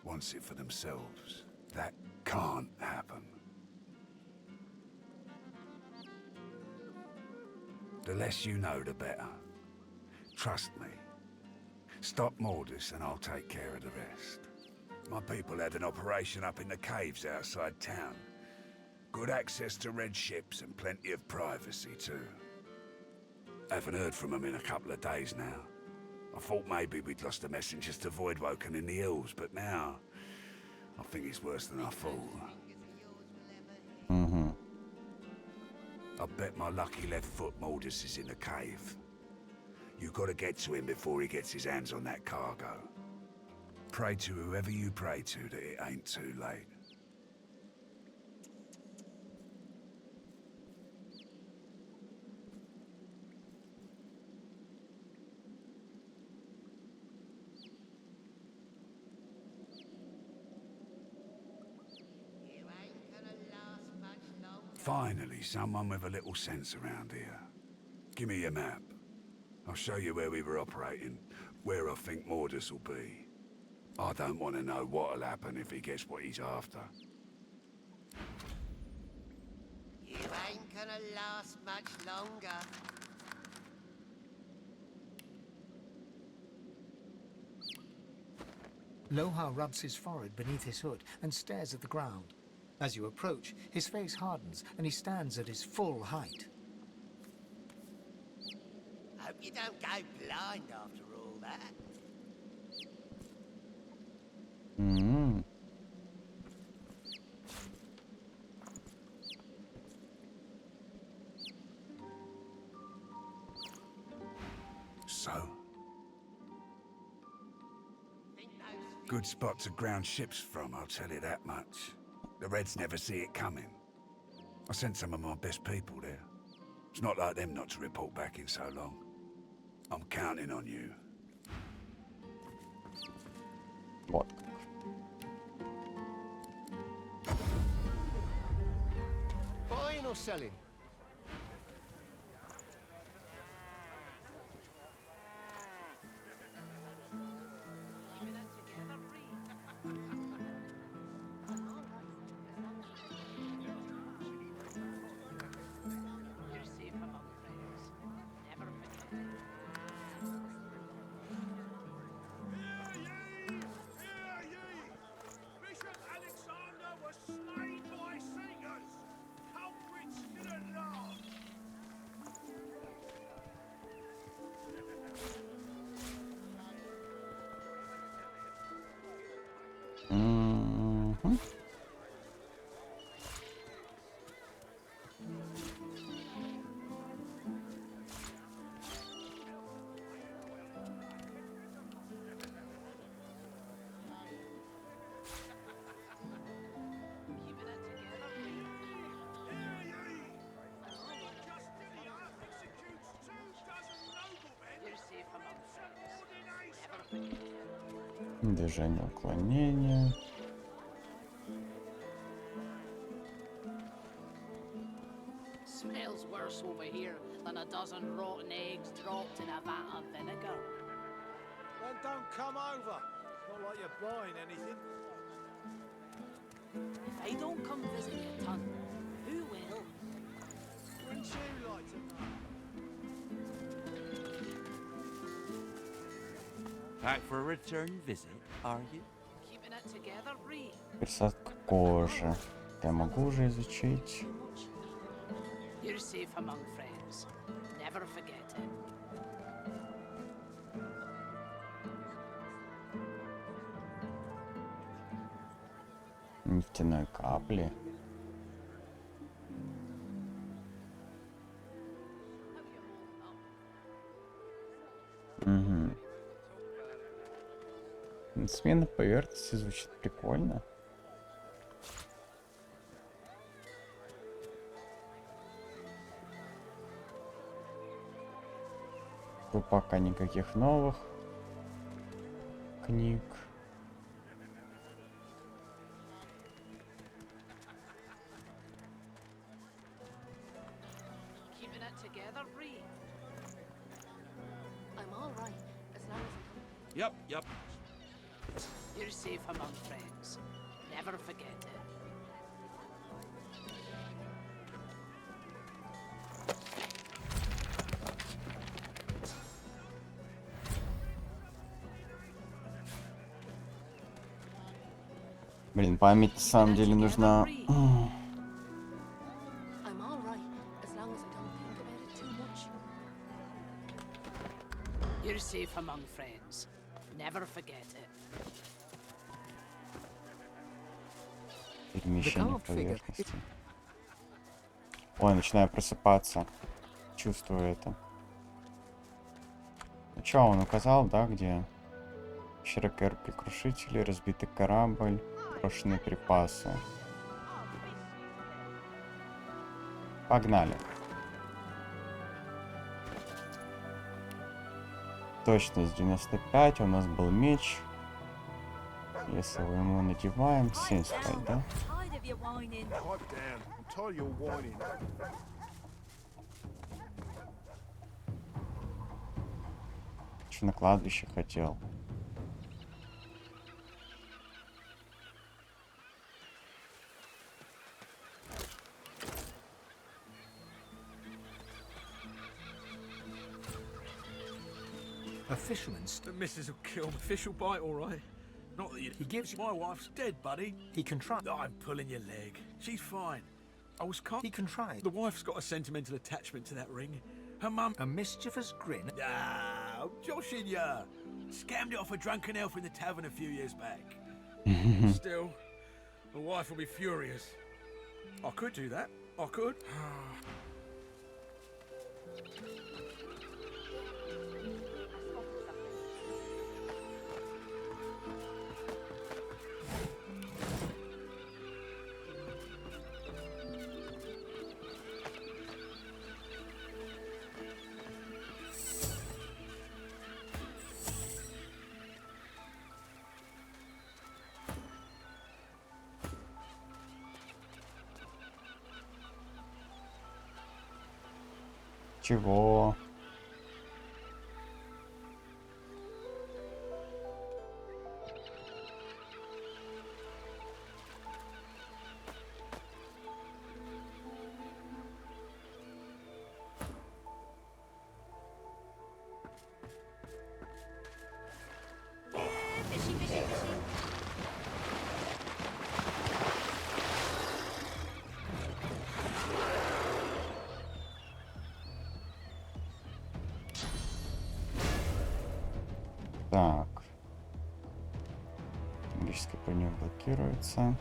Speaker 12: wants it for themselves. That can't happen. The less you know, the better. Trust me. Stop Mordus and I'll take care of the rest. My people had an operation up in the caves outside town. Good access to red ships and plenty of privacy too. Haven't heard from them in a couple of days now. I thought maybe we'd lost the messengers to Voidwoken in the hills, but now I think it's worse than I thought. I bet my lucky left foot Mordus is in the cave. You gotta get to him before he gets his hands on that cargo. Pray to whoever you pray to that it ain't too late. Finally, someone with a little sense around here. Give me your map. I'll show you where we were operating, where I think Mordus will be. I don't want to know what'll happen if he gets what he's after.
Speaker 9: You ain't gonna last much longer.
Speaker 5: Loha rubs his forehead beneath his hood and stares at the ground. As you approach, his face hardens and he stands at his full height.
Speaker 9: Hope you don't go blind after all that.
Speaker 12: So? Good spot to ground ships from, I'll tell you that much. The Reds never see it coming. I sent some of my best people there. It's not like them not to report back in so long. I'm counting on you.
Speaker 1: Вот.
Speaker 7: Buying or selling?
Speaker 1: Движение уклонения.
Speaker 2: Smells worse over here than a dozen rotten eggs dropped in a vat of vinegar.
Speaker 15: Then don't come over. Not like you're buying anything.
Speaker 2: If I don't come visit you, Ton, who will?
Speaker 15: Wouldn't you like to know?
Speaker 14: Back for a return visit, are you?
Speaker 2: Keeping it together, Ree?
Speaker 1: Пересадка кожи. Я могу уже изучить.
Speaker 2: You're safe among friends. Never forget it.
Speaker 1: Нефтяной капли. Угу. Смена поверхности звучит прикольно. Тут пока никаких новых книг.
Speaker 2: Keeping it together, Ree?
Speaker 8: I'm all right, as long as
Speaker 14: Yep, yep.
Speaker 2: You're safe among friends. Never forget it.
Speaker 1: Блин, память на самом деле нужна.
Speaker 8: I'm all right, as long as I don't think about it too much.
Speaker 2: You're safe among friends. Never forget it.
Speaker 1: Перемещение поверхности. Ой, начинаю просыпаться. Чувствую это. Ну чё, он указал, да, где? Щерокерпи крушители, разбитый корабль, брошенные припасы. Погнали. Точность 95, у нас был меч. Если мы ему надеваем, 75, да?
Speaker 11: Tired of your whining.
Speaker 7: Pipe down. I'm tired of your whining.
Speaker 1: Что на кладбище хотел?
Speaker 5: A fisherman's.
Speaker 15: The missus will kill me. Fish will bite, all right. Not that you.
Speaker 5: He gives.
Speaker 15: My wife's dead, buddy.
Speaker 5: He contrived.
Speaker 15: I'm pulling your leg. She's fine. I was calm.
Speaker 5: He contrived.
Speaker 15: The wife's got a sentimental attachment to that ring. Her mum.
Speaker 5: A mischievous grin.
Speaker 15: Ah, I'm joshing ya. Scammed it off a drunken elf in the tavern a few years back. Still, the wife will be furious. I could do that. I could.
Speaker 1: Чего?
Speaker 11: Fishy, fishy, fishy.
Speaker 1: Так. Магический броня блокируется.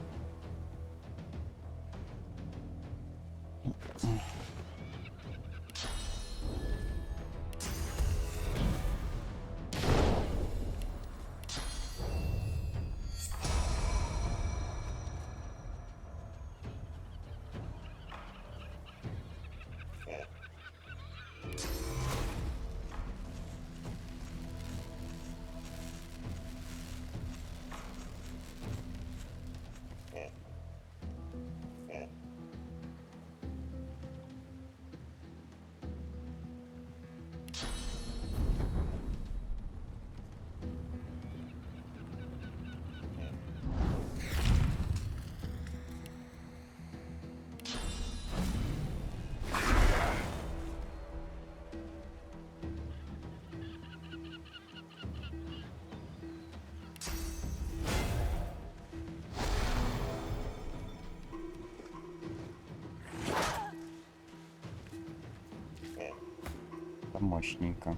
Speaker 1: Мощненько.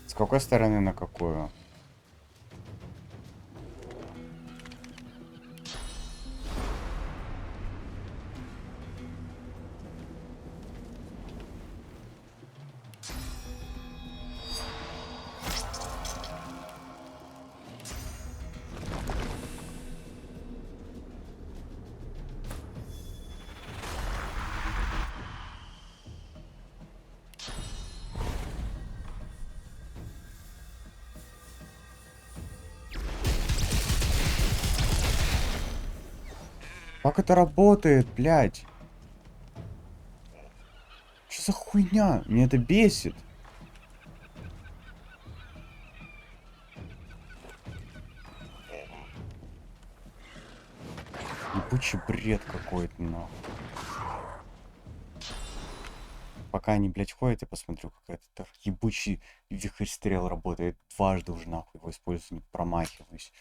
Speaker 1: С какой стороны на какую? Как это работает, блядь? Что за хуйня? Мне это бесит. Ебучий бред какой-то, нахуй. Пока они, блядь, ходят, я посмотрю, как этот ебучий вихрь стрел работает. Дважды уже, нахуй, его использую, не промахиваюсь.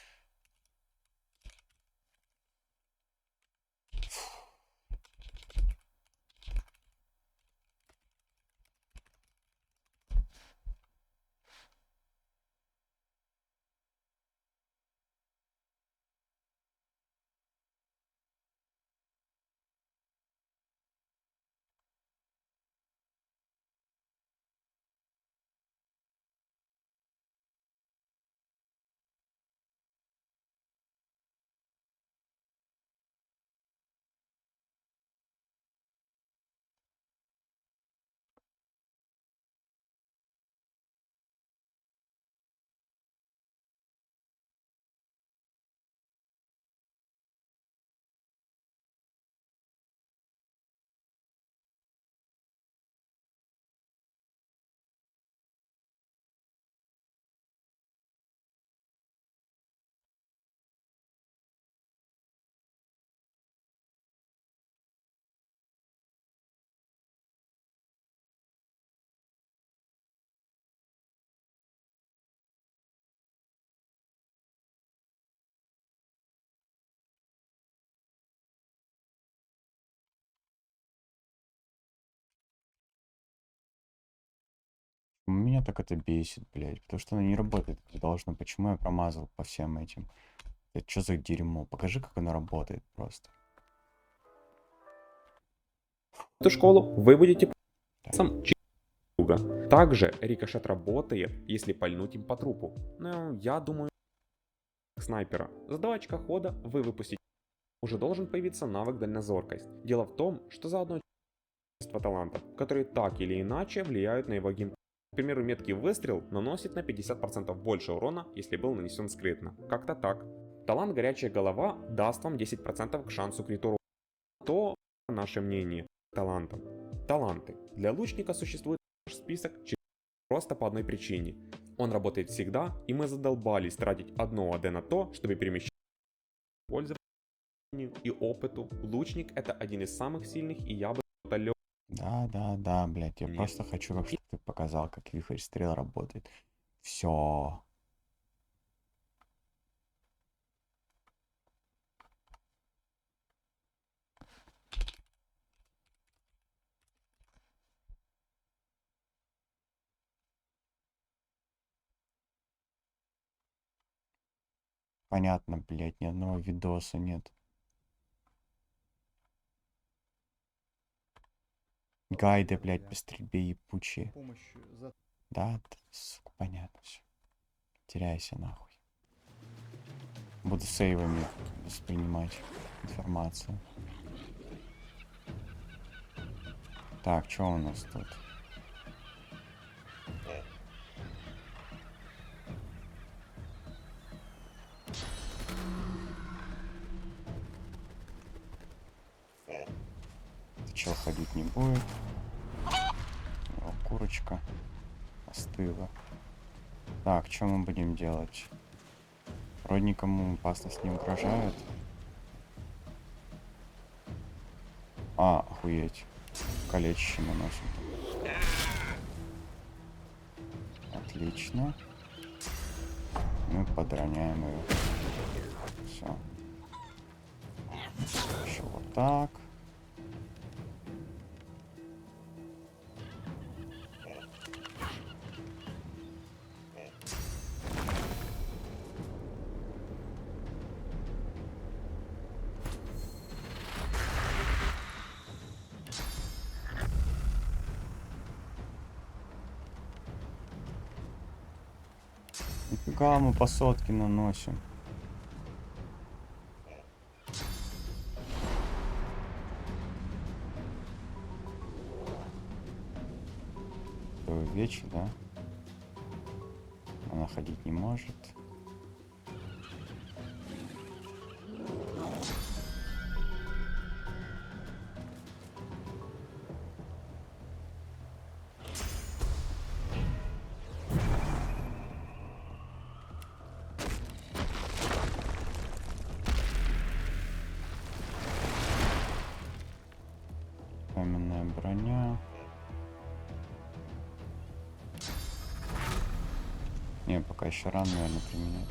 Speaker 1: Меня так это бесит, блядь. Потому что она не работает как должно. Почему я промазал по всем этим? Это что за дерьмо? Покажи, как она работает просто.
Speaker 16: Эту школу вы будете сам друга. Также рикошет работает, если пальнуть им по трупу. Ну, я думаю, снайпера. За 2 очка хода вы выпустите. Уже должен появиться навык дальнозоркость. Дело в том, что заодно количество талантов, которые так или иначе влияют на его геймплей. К примеру, меткий выстрел наносит на 50% больше урона, если был нанесен скрытно. Как-то так. Талант горячая голова даст вам 10% к шансу криту. То наше мнение. Талантом. Таланты. Для лучника существует список просто по одной причине. Он работает всегда, и мы задолбались тратить 1 АД на то, чтобы перемещать пользователю и опыту. Лучник это один из самых сильных, и я бы
Speaker 1: Да, блядь. Я просто хочу, как чтобы ты показал, как вихрь стрел работает. Все. Понятно, блядь, ни одного видоса нет. Гайды, блядь, по стрельбе ебучие. Да, сука, понятно все. Теряйся нахуй. Буду сейвами воспринимать информацию. Так, что у нас тут? Ты чё, ходить не будет? О, курочка остыла. Так, что мы будем делать? Вроде никому опасность не угрожает. А, охуеть. Калечище наносим. Отлично. Мы подроняем ее. Все. Еще вот так. Нифига мы по сотке наносим. Вечер, да? Она ходить не может. Каменная броня. Не, пока еще рано, наверное, применять.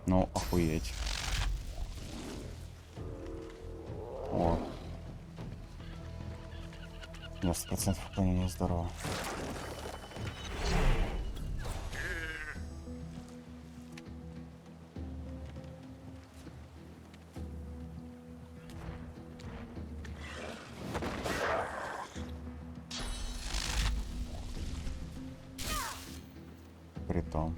Speaker 1: Ну, охуеть. О. 90% выполнения здорово. Притом.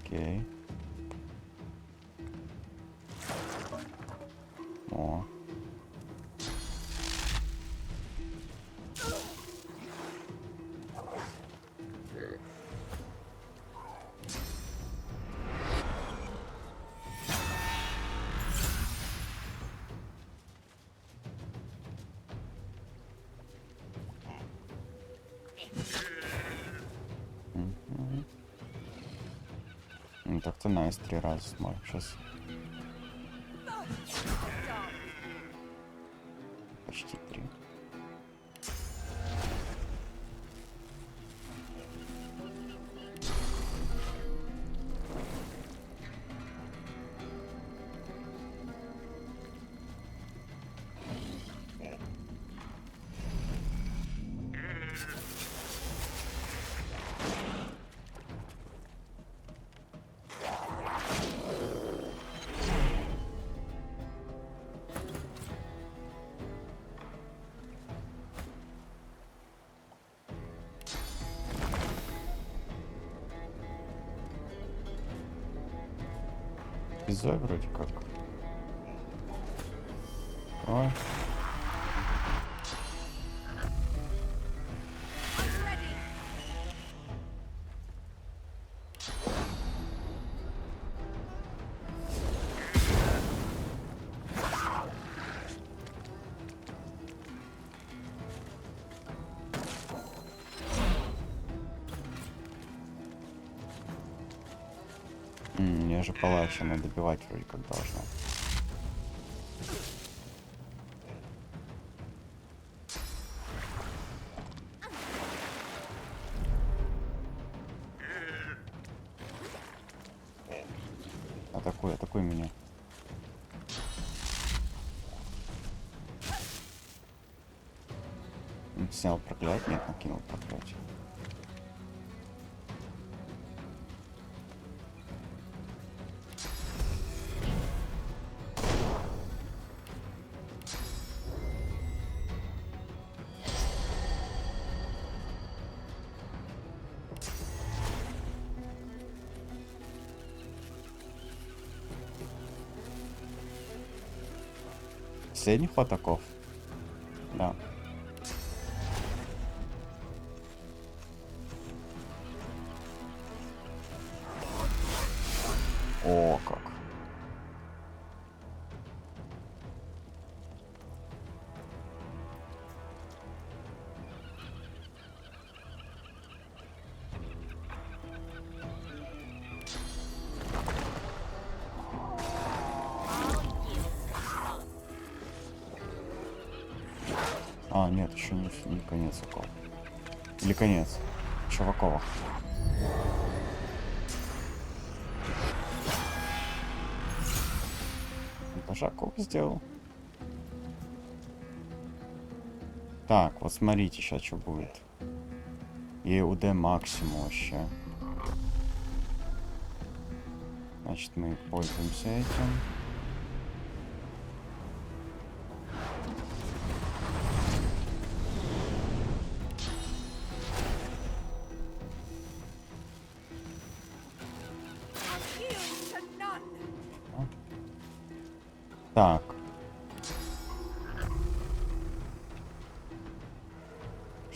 Speaker 1: Окей. О. Ну так-то найс, 3 раза смог сейчас. Почти 3. Пизой вроде как. Ой. Мне же палача надо добивать вроде как должна. Атакуй, атакуй меня. Снял проклятие, нет, накинул проклятие. Последних атаков? Да. О, как. нет, еще не конец оков. Или конец. Еще в оковах. Даже окоп сделал. Так, вот смотрите, сейчас что будет. ЕУД максимум вообще. Значит, мы пользуемся этим. Так.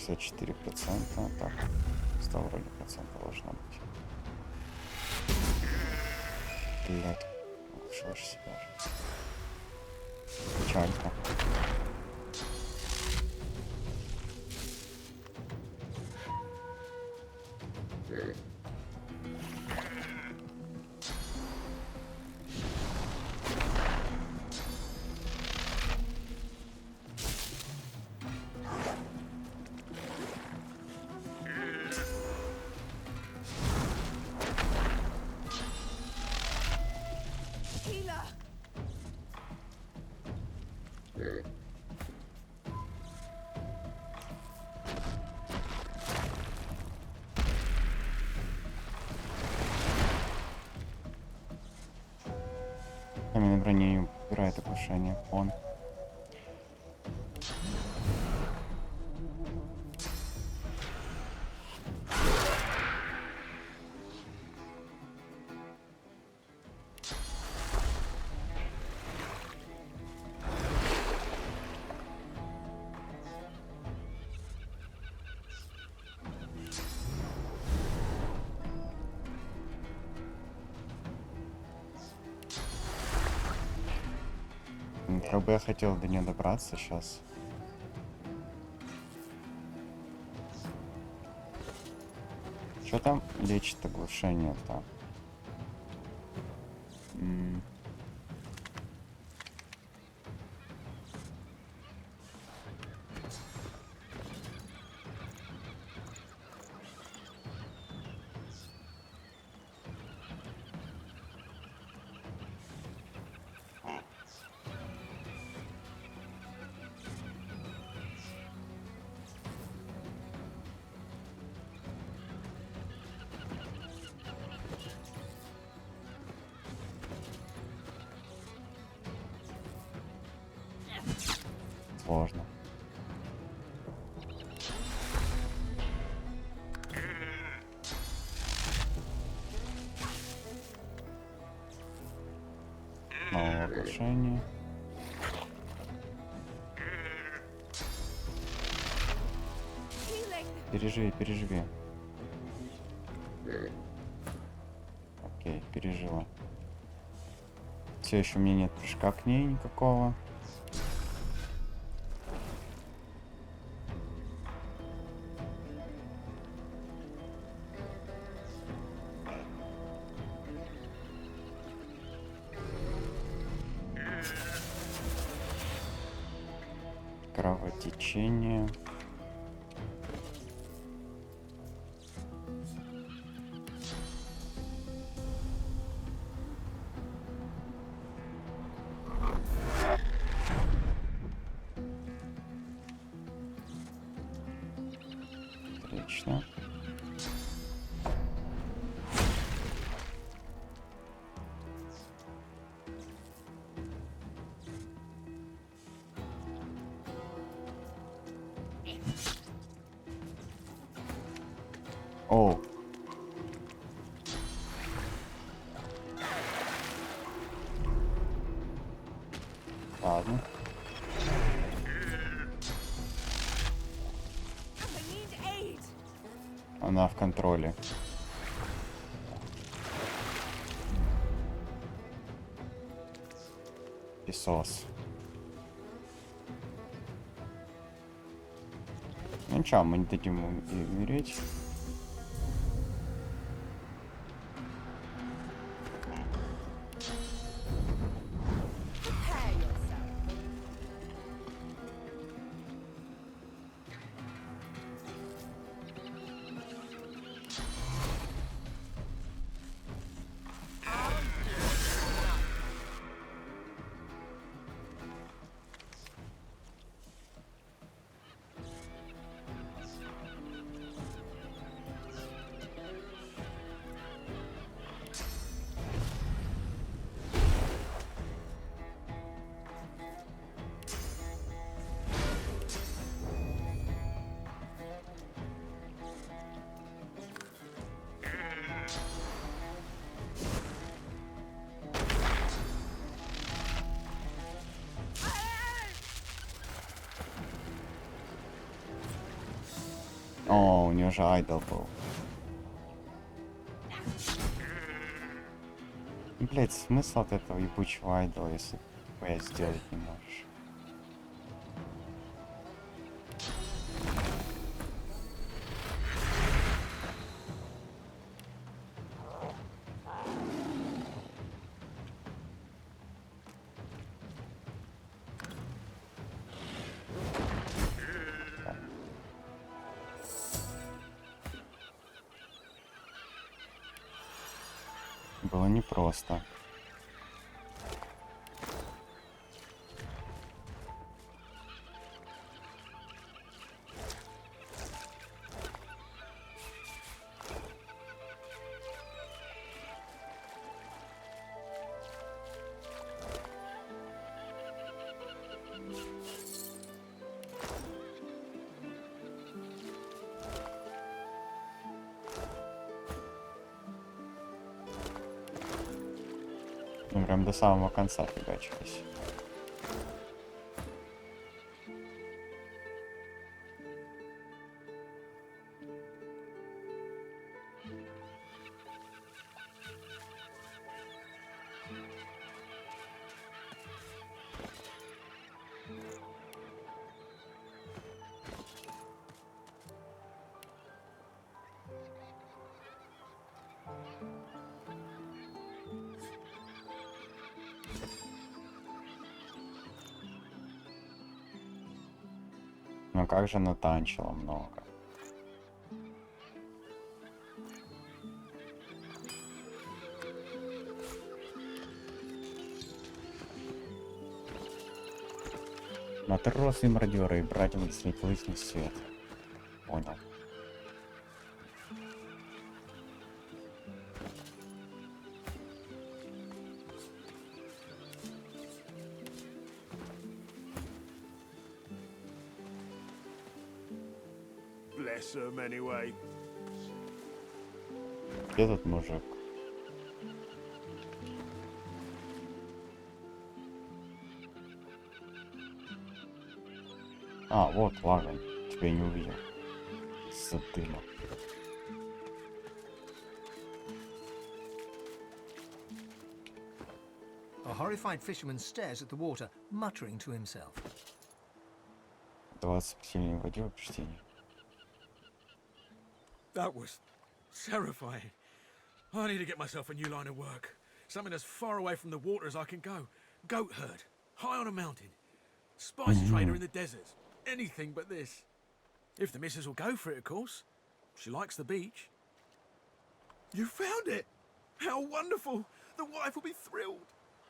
Speaker 1: %. Так. 100 вроде процентов должно быть. Блядь. Слышь себя же. Печалька. Каменной брони не убирает оглушение. Он. Как бы я хотел до нее добраться сейчас. Что там лечит оглушение-то? Сложно. Новое оглушение. Переживи, переживи. Окей, пережила. Все еще у меня нет прыжка к ней никакого. Кровотечение. Отлично. О. Ладно. Она в контроле. Песос. Ну ничего, мы не дадим ему умереть. О, у него же айдол был. Блять, смысл от этого ебучего айдола, если ПС сделать не можешь? Было непросто. Мы прям до самого конца фигачились. Но как же натанчило много. Матросы и мародеры, братья лысный свет. Понял.
Speaker 3: Bless him anyway.
Speaker 1: Где этот мужик? А, вот, ладно, тебя не увидел. Из-за дыма.
Speaker 5: A horrified fisherman stares at the water, muttering to himself.
Speaker 1: 20 сильнее воде в чтении.
Speaker 15: That was terrifying. I need to get myself a new line of work. Something as far away from the water as I can go. Goat herd, high on a mountain. Spice trader in the desert. Anything but this. If the missus will go for it, of course. She likes the beach. You found it! How wonderful! The wife will be thrilled.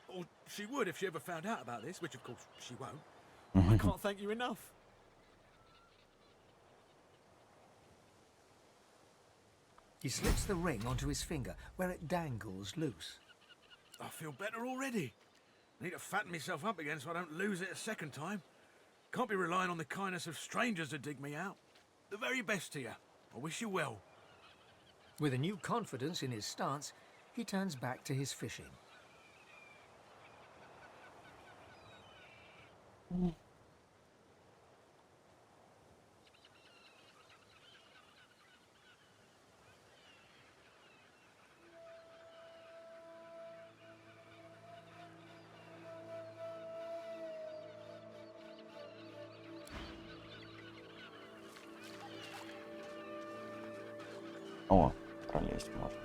Speaker 15: Or she would if she ever found out about this, which of course she won't. I can't thank you enough.
Speaker 5: He slips the ring onto his finger, where it dangles loose.
Speaker 15: I feel better already. I need to fatten myself up again so I don't lose it a second time. Can't be relying on the kindness of strangers to dig me out. The very best to you. I wish you well.
Speaker 5: With a new confidence in his stance, he turns back to his fishing.
Speaker 1: О, пролезть можно.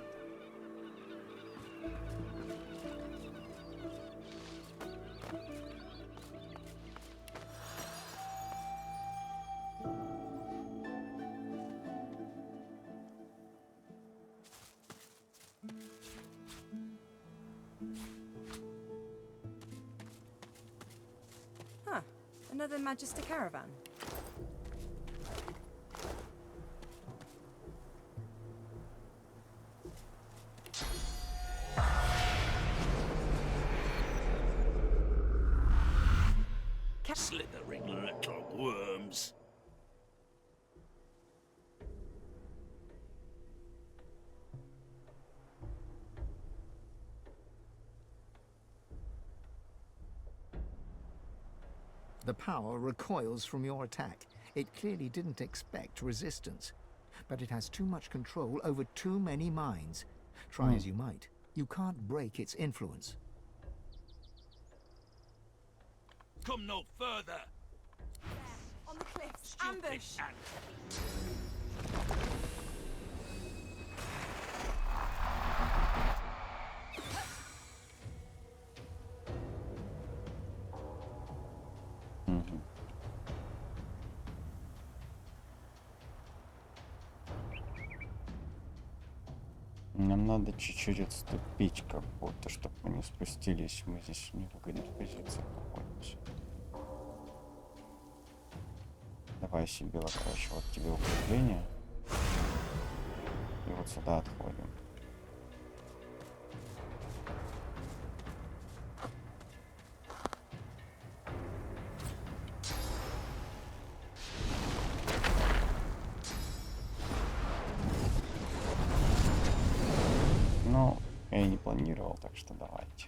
Speaker 13: Huh. Another Magister caravan.
Speaker 3: Slithering little worms.
Speaker 5: The power recoils from your attack. It clearly didn't expect resistance. but it has too much control over too many minds. Try as you might, you can't break its influence.
Speaker 3: Come no further.
Speaker 13: On the cliffs, ambush!
Speaker 1: Нам надо чуть-чуть отступить, как будто, чтобы мы не спустились. Мы здесь в невыгодной позиции находимся. Давай себе, короче, вот тебе укрепление. И вот сюда отходим. Ну, я и не планировал, так что давайте.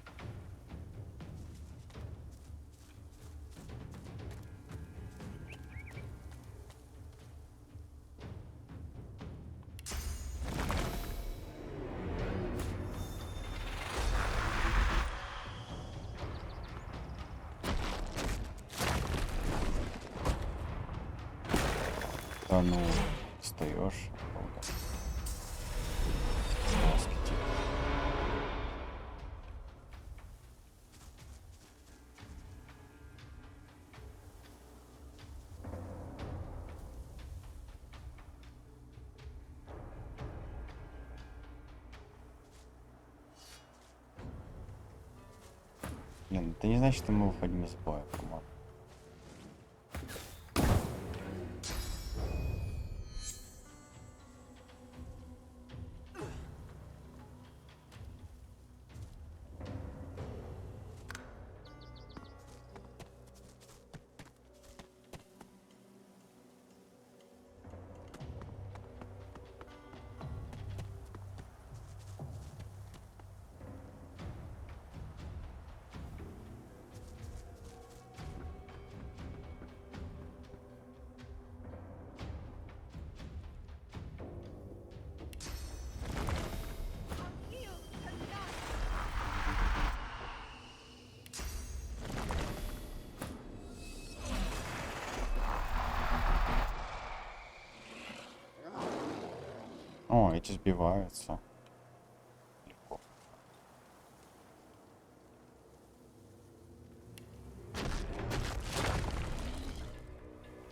Speaker 1: Да ну, встаешь. Блин, это не значит, что мы выходим из боя, по-моему. О, эти сбиваются. Легко.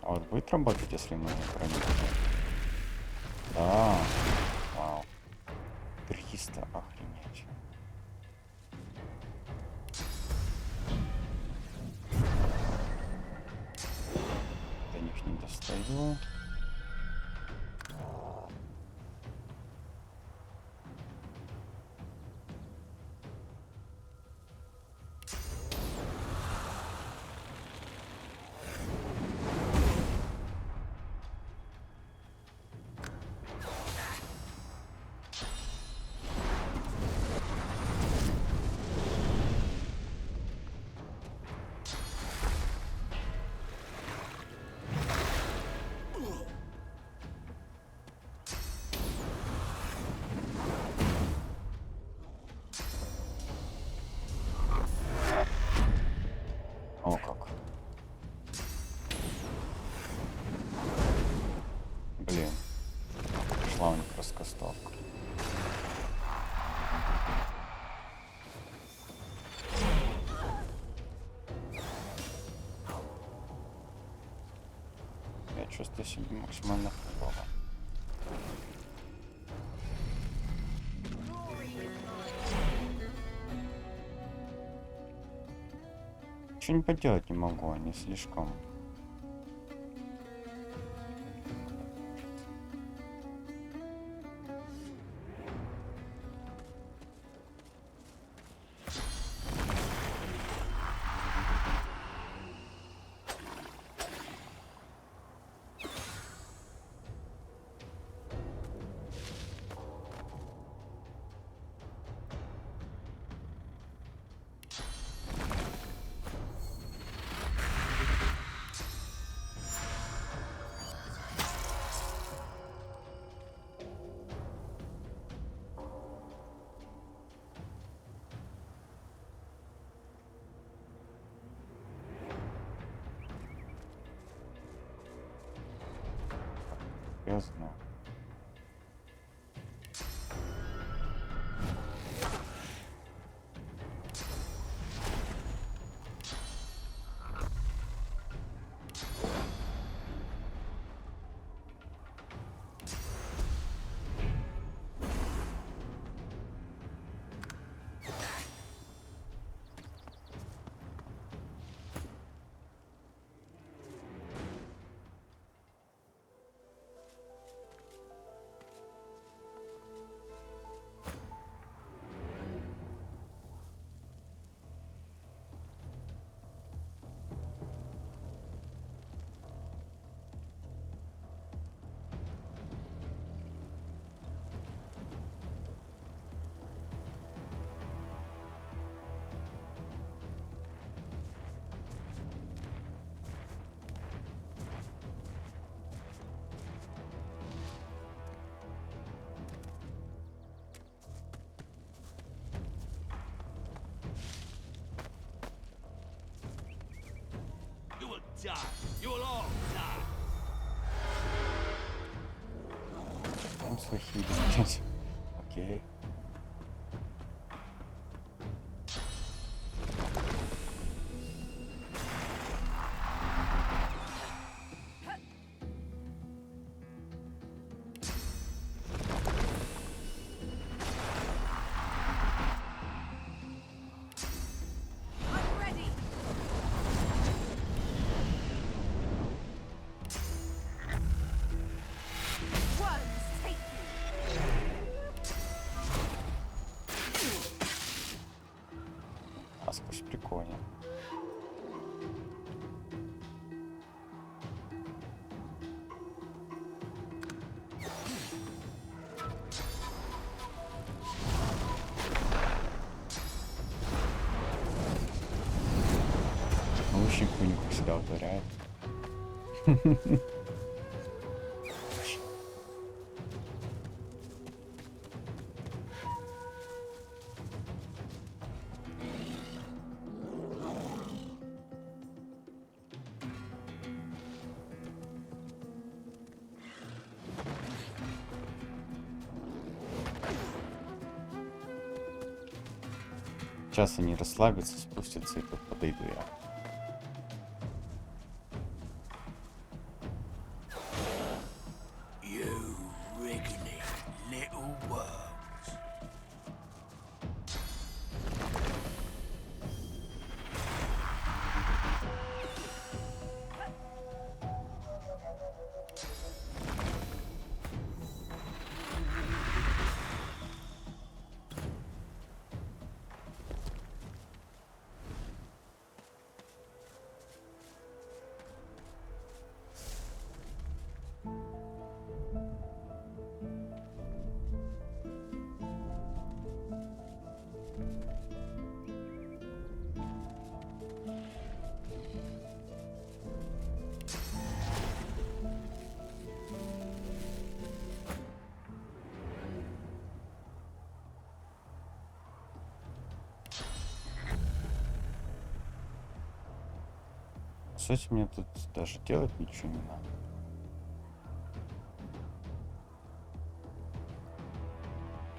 Speaker 1: А вот будет работать, если мы проникнем? Да. Вау. 300, охренеть. До них не достаю. О, как. Блин. Пошла у них раскастовка. Я чувствую себя максимально хреново. Ничего не поделать не могу, они слишком... Серьезно?
Speaker 9: You will die. You will all die.
Speaker 1: Там слухи идут. Окей. А сквозь прикольно. Лучник хуйню как всегда утворяет. Сейчас они расслабятся, спустятся и тут подойду я.
Speaker 9: You wriggly little worms.
Speaker 1: Кстати, мне тут даже делать ничего не надо.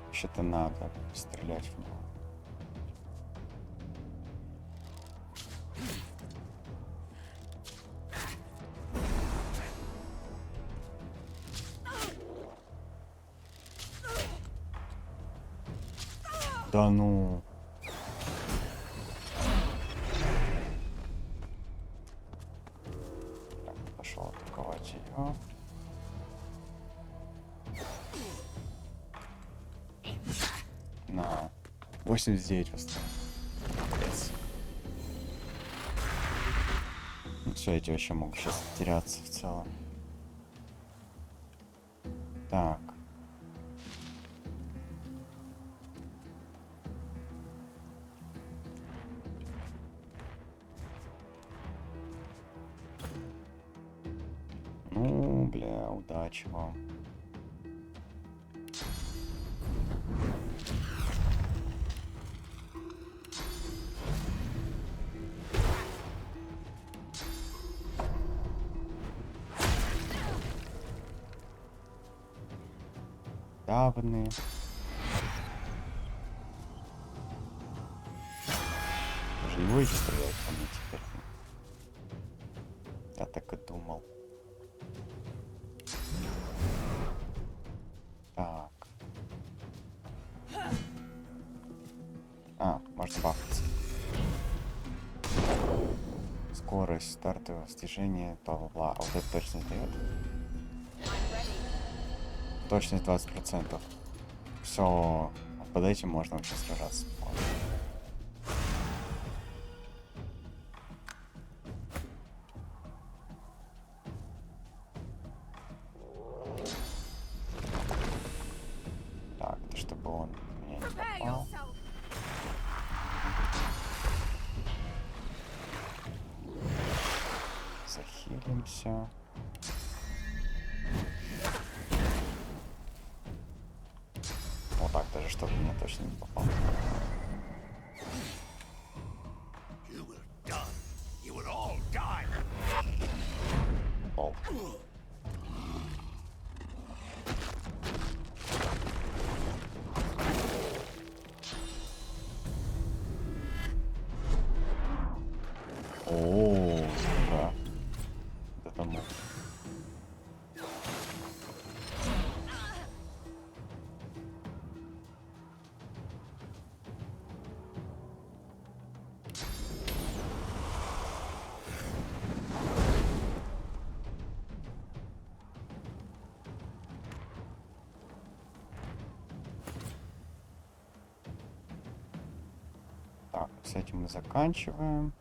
Speaker 1: Вообще-то надо стрелять в него. Да ну. Так, пошел атаковать ее. На 89 осталось. Ну, все, эти вообще могут сейчас теряться в целом. Так. Ну, бля, удачи вам. масштабные. Даже не будете стрелять по мне теперь? Я так и думал. Так. А, можно бафаться. Скорость стартового снижения, бла-бла-бла. А вот это точность дает? Точность 20%. Все, под этим можно вообще сражаться. Так, это чтобы он меня не попал. Захилимся. Вот так даже, чтобы меня точно не попал. Пол. О, да. Это мог. Так, с этим мы заканчиваем.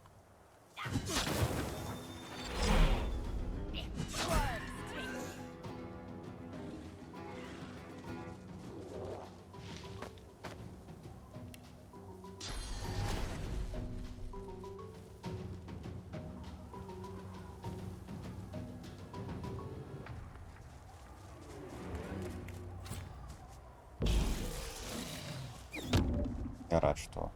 Speaker 1: Я рад, что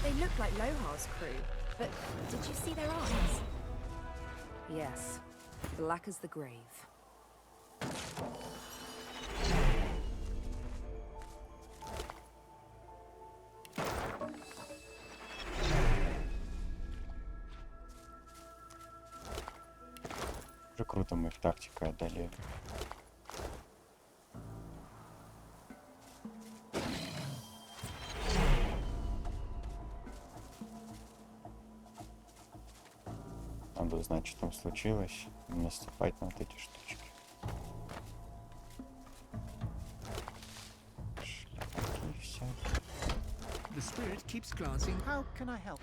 Speaker 13: They look like Lohar's crew, but did you see their eyes? Yes, black as the grave.
Speaker 1: уже круто мы их тактикой одолели. Надо узнать, что там случилось, и не наступать на вот эти штучки. Шляпки всякие.
Speaker 5: The spirit keeps glancing. How can I help?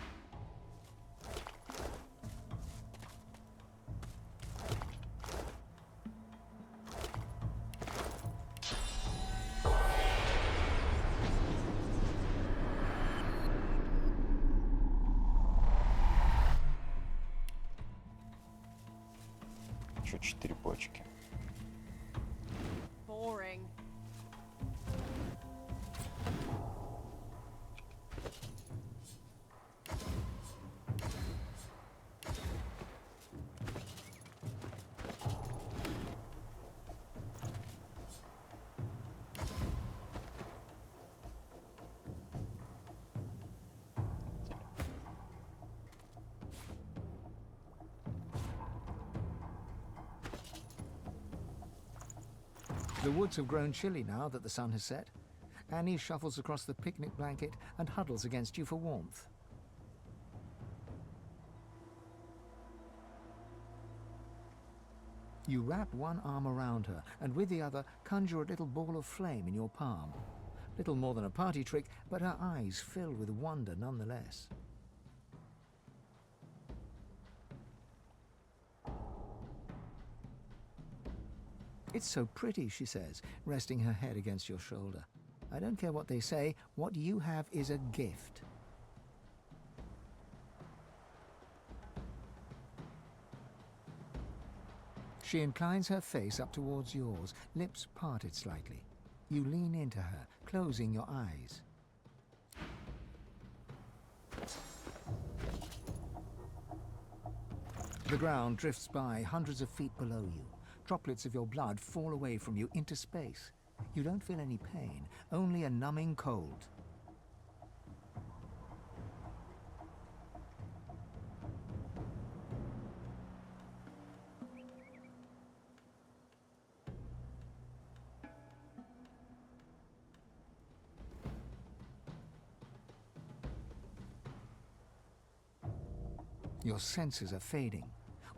Speaker 1: Еще 4 бочки.
Speaker 6: Boring.
Speaker 5: The woods have grown chilly now that the sun has set. Annie shuffles across the picnic blanket and huddles against you for warmth. You wrap one arm around her and with the other conjure a little ball of flame in your palm. Little more than a party trick, but her eyes fill with wonder nonetheless. It's so pretty, she says, resting her head against your shoulder. I don't care what they say, what you have is a gift. She inclines her face up towards yours, lips parted slightly. You lean into her, closing your eyes. The ground drifts by hundreds of feet below you. Droplets of your blood fall away from you into space. You don't feel any pain, only a numbing cold. Your senses are fading.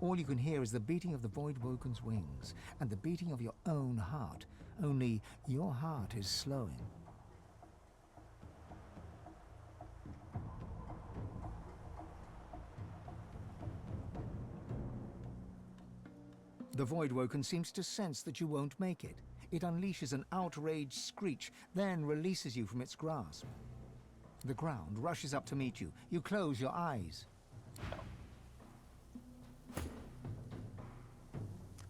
Speaker 5: All you can hear is the beating of the Voidwoken's wings and the beating of your own heart, only your heart is slowing. The Voidwoken seems to sense that you won't make it. It unleashes an outraged screech, then releases you from its grasp. The ground rushes up to meet you. You close your eyes.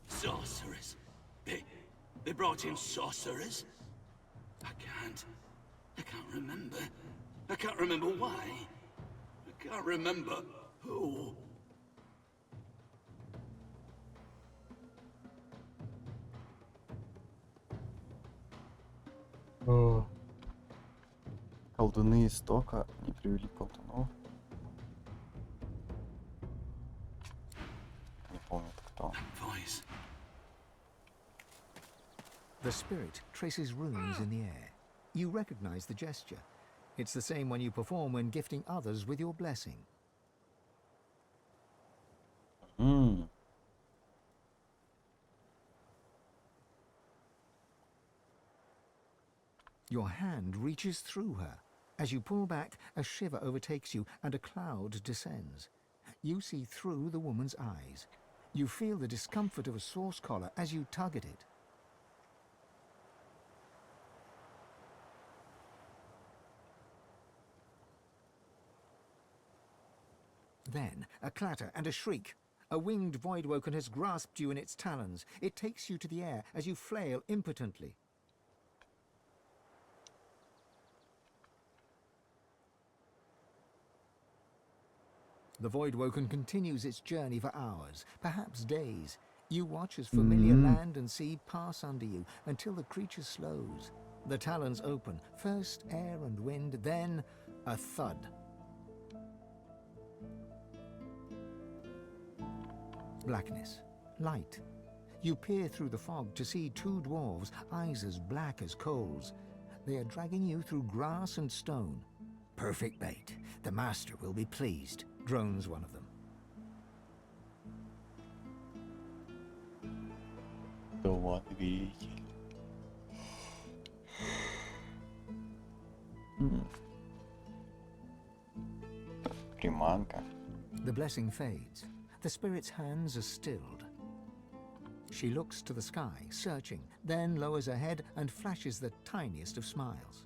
Speaker 17: Sorcerers. They brought in sorcerers? I can't remember. I can't remember why. I can't remember who.
Speaker 1: Колдуны истока не привели колдунов. Не помню, кто.
Speaker 5: The spirit traces runes in the air. You recognize the gesture. It's the same one you perform when gifting others with your blessing. Your hand reaches through her. As you pull back, a shiver overtakes you and a cloud descends. You see through the woman's eyes. You feel the discomfort of a source collar as you tug at it. Then, a clatter and a shriek. A winged Voidwoken has grasped you in its talons. It takes you to the air as you flail impotently. The Voidwoken continues its journey for hours, perhaps days. You watch as familiar land and sea pass under you until the creature slows. The talons open, first air and wind, then a thud. Blackness. Light. You peer through the fog to see two dwarves, eyes as black as coals. They are dragging you through grass and stone. Perfect bait. The master will be pleased, drones one of them.
Speaker 1: The one великий. Приманка.
Speaker 5: The blessing fades. The spirit's hands are stilled. She looks to the sky, searching, then lowers her head and flashes the tiniest of smiles.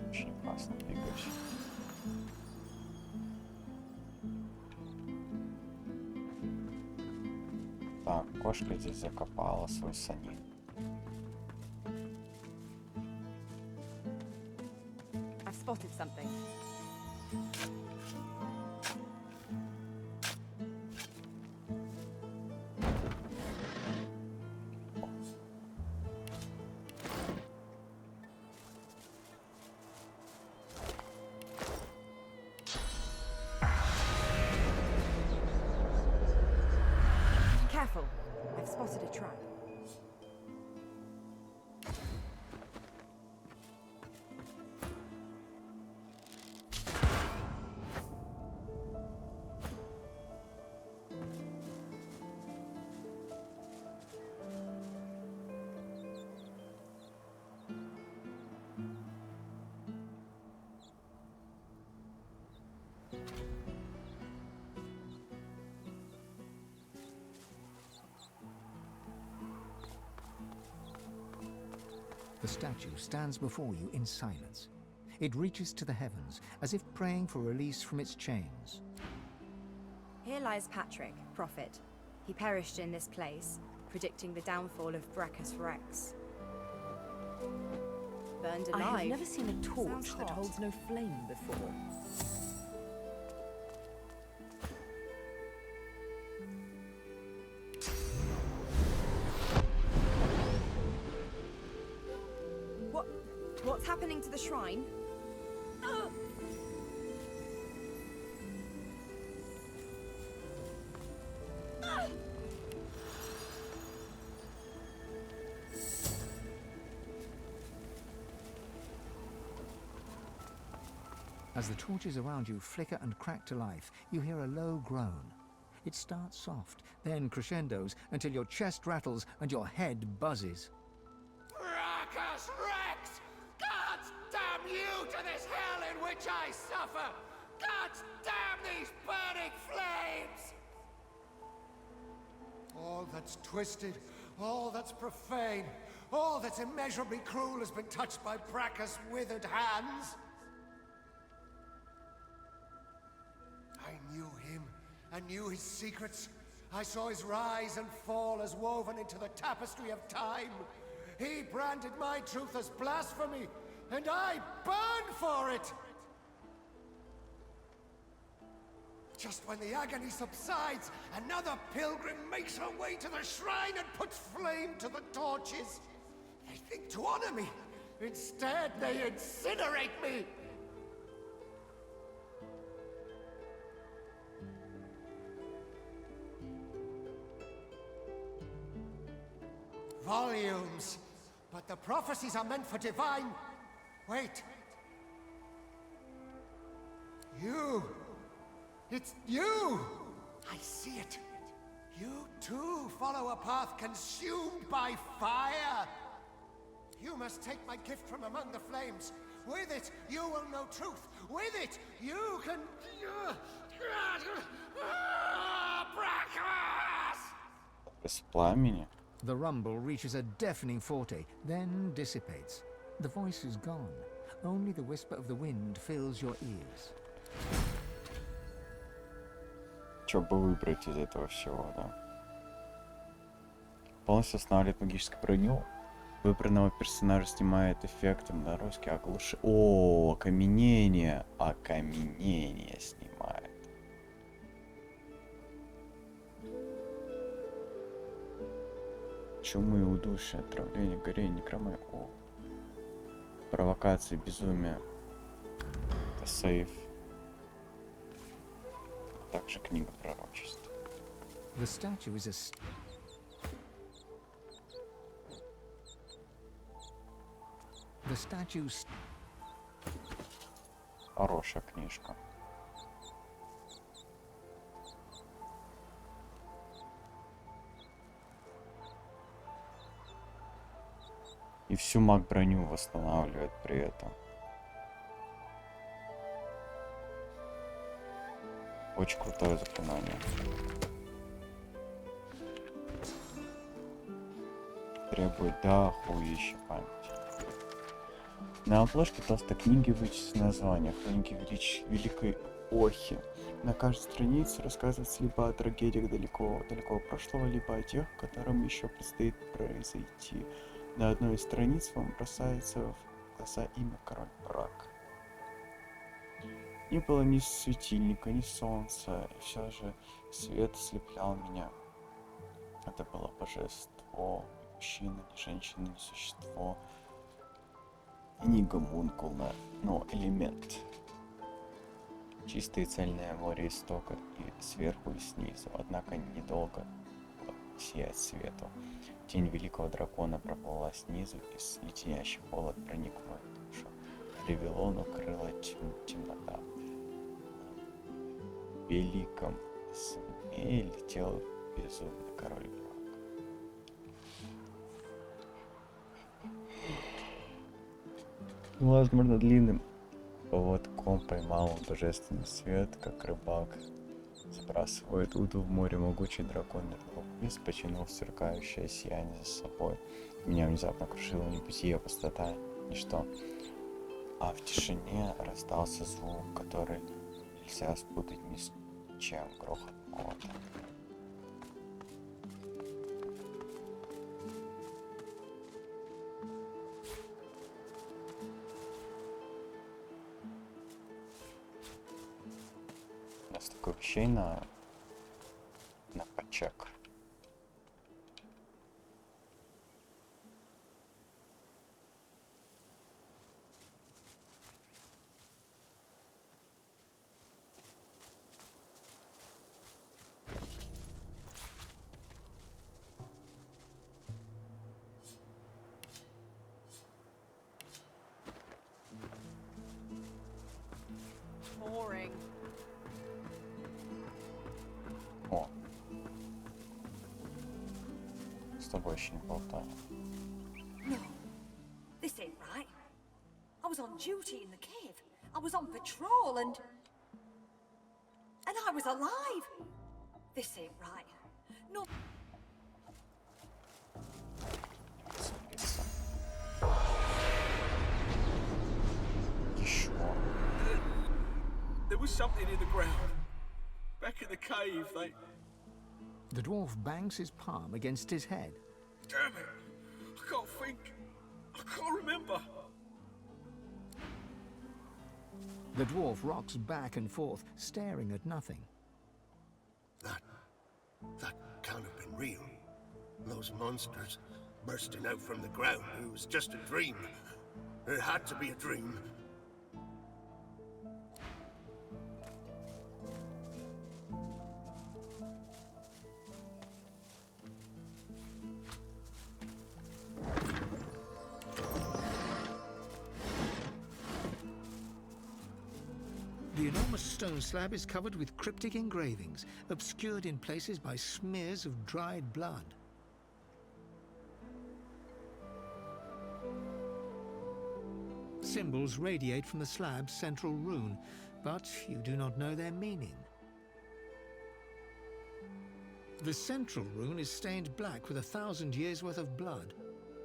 Speaker 1: Очень классно двигаюсь. Так, кошка здесь закопала свой санин.
Speaker 13: I've spotted something. Careful. I've spotted a trap.
Speaker 5: The statue stands before you in silence. It reaches to the heavens, as if praying for release from its chains.
Speaker 13: Here lies Patrick, prophet. He perished in this place, predicting the downfall of Brachus Rex. Burned alive.
Speaker 4: I have never seen a torch
Speaker 13: Sounds
Speaker 4: that
Speaker 13: hot.
Speaker 4: holds no flame before.
Speaker 13: What's happening to the shrine?
Speaker 5: As the torches around you flicker and crack to life, you hear a low groan. It starts soft, then crescendos until your chest rattles and your head buzzes.
Speaker 9: Brachus Rex! Gods damn you to this hell in which I suffer! Gods damn these burning flames!
Speaker 7: All that's twisted, all that's profane, all that's immeasurably cruel has been touched by Brachus' withered hands. I knew him, I knew his secrets. I saw his rise and fall as woven into the tapestry of time. He branded my truth as blasphemy, and I burned for it! Just when the agony subsides, another pilgrim makes her way to the shrine and puts flame to the torches. They think to honor me. Instead, they incinerate me! Volumes. But the prophecies are meant for divine... Wait. You. It's you! I see it. You too follow a path consumed by fire. You must take my gift from among the flames. With it, you will know truth. With it, you can... Brachus!
Speaker 1: Без пламени.
Speaker 5: The rumble reaches a deafening forte, then dissipates. The voice is gone. Only the whisper of the wind fills your ears.
Speaker 1: Что бы выбрать из этого всего, да? Полностью останавливает магическую броню. Выбранного персонажа снимает эффектом на русский оглуши. О, окаменение. Окаменение снимает. Чумы, удушье, отравление, горение, некромания. О. Провокации, безумие. Это сейф. Также книга пророчеств.
Speaker 5: The statue is a... The statue...
Speaker 1: Хорошая книжка. И всю маг-броню восстанавливает при этом. Очень крутое заклинание. Требует дохуища памяти. На обложке толстой книги вычислено название «Хроники Великой Охи». На каждой странице рассказывается либо о трагедиях далекого прошлого, либо о тех, которым еще предстоит произойти. На одной из страниц вам бросается в глаза имя Король Брак. Не было ни светильника, ни солнца, и все же свет ослеплял меня. Это было божество, ни мужчина, ни женщина, ни существо, и ни гомункула, но элемент. Чистое и цельное море истока и сверху, и снизу, однако недолго сиять свету. Тень великого дракона проплыла снизу, и леденящий холод проник в мою душу. Ревелон укрыла темнота. В великом сне летел безумный король Брак. Возможно, длинным поводком поймал он божественный свет, как рыбак сбрасывает уду в море, могучий дракон нырнул вниз, потянув сверкающее сияние за собой. Меня внезапно крушила небытие, пустота, ничто. А в тишине раздался звук, который нельзя спутать ни с чем, грохот молота. У нас такое вещей на почек.
Speaker 6: Boring.
Speaker 1: О, с тобой еще не болтаю.
Speaker 18: No, this ain't right. I was on duty in the cave. I was on patrol and I was alive. This ain't right. No.
Speaker 1: Еще.
Speaker 15: There was something in the ground. Back in the cave, they...
Speaker 5: The dwarf bangs his palm against his head.
Speaker 15: Damn it! I can't think. I can't remember.
Speaker 5: The dwarf rocks back and forth, staring at nothing.
Speaker 9: That can't have been real. Those monsters bursting out from the ground, it was just a dream. It had to be a dream.
Speaker 5: The enormous stone slab is covered with cryptic engravings, obscured in places by smears of dried blood. Symbols radiate from the slab's central rune, but you do not know their meaning. The central rune is stained black with 1,000 years' worth of blood.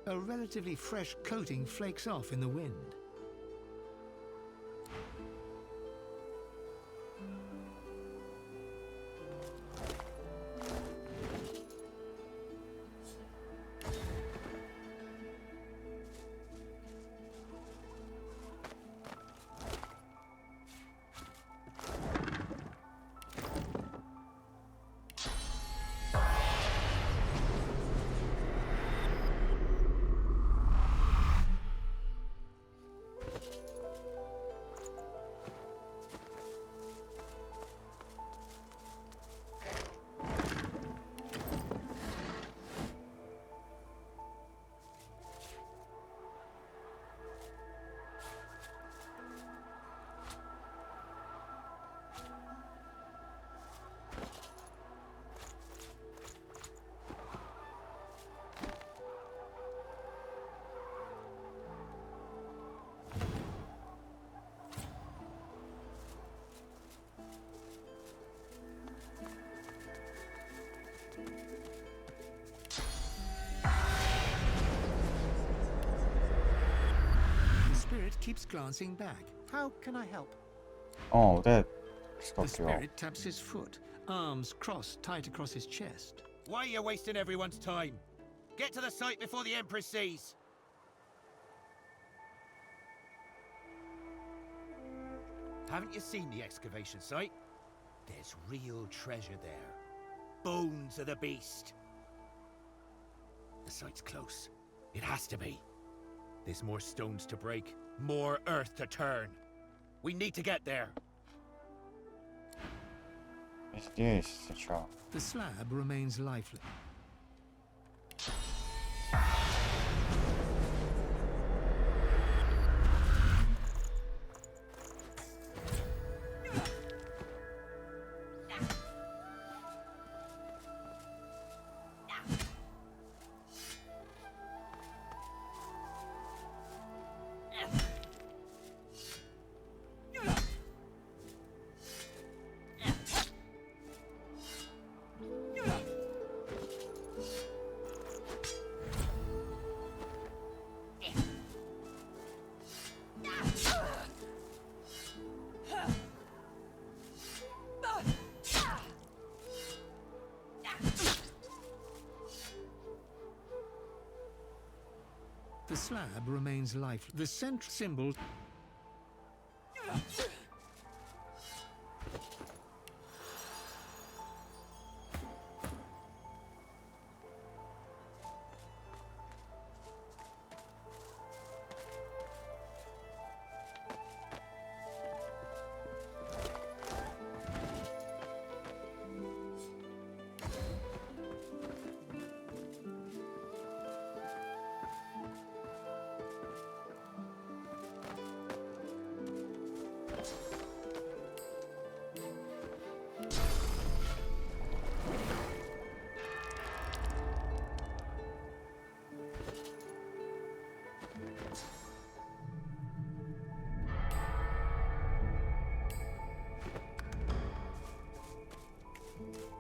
Speaker 5: A relatively fresh coating flakes off in the wind. Keeps glancing back. How can I help?
Speaker 1: О, вот это.
Speaker 5: The spirit taps his foot, arms crossed tight across his chest.
Speaker 19: Why are you wasting everyone's time? Get to the site before the Empress sees. Haven't you seen the excavation site? There's real treasure there. Bones of the beast. The site's close. It has to be. There's more stones to break, more earth to turn. We need to get there.
Speaker 1: Здесь, ты чё?
Speaker 5: The slab remains lifeless. The slab remains lifeless. The central symbol.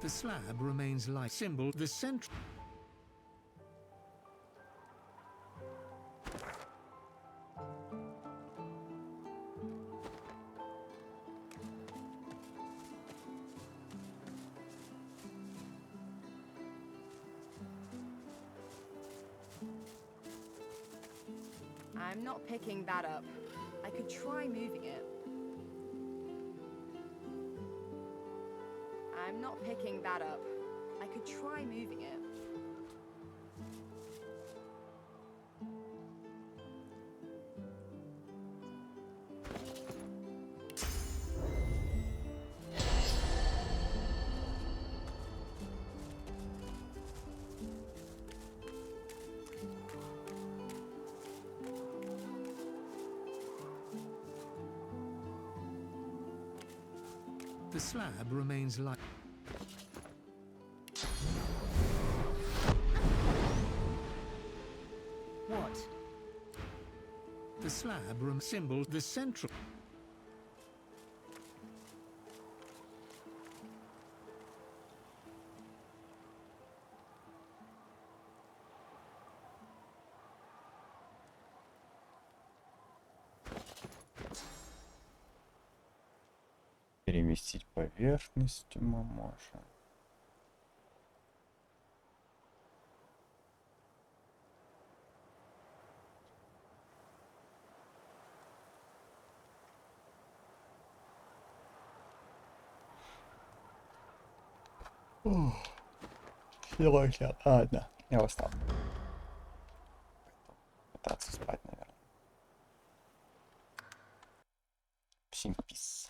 Speaker 5: The slab remains light. Symbol. The central.
Speaker 13: I'm not picking that up. I could try moving it. I'm not picking that up. I could try moving it.
Speaker 5: The slab remains light.
Speaker 2: What?
Speaker 5: The slab room symbol. The central.
Speaker 1: Переместить поверхность мы можем. Сегодня, ладно, я устал. Пытаться спать, наверное. Всем пис.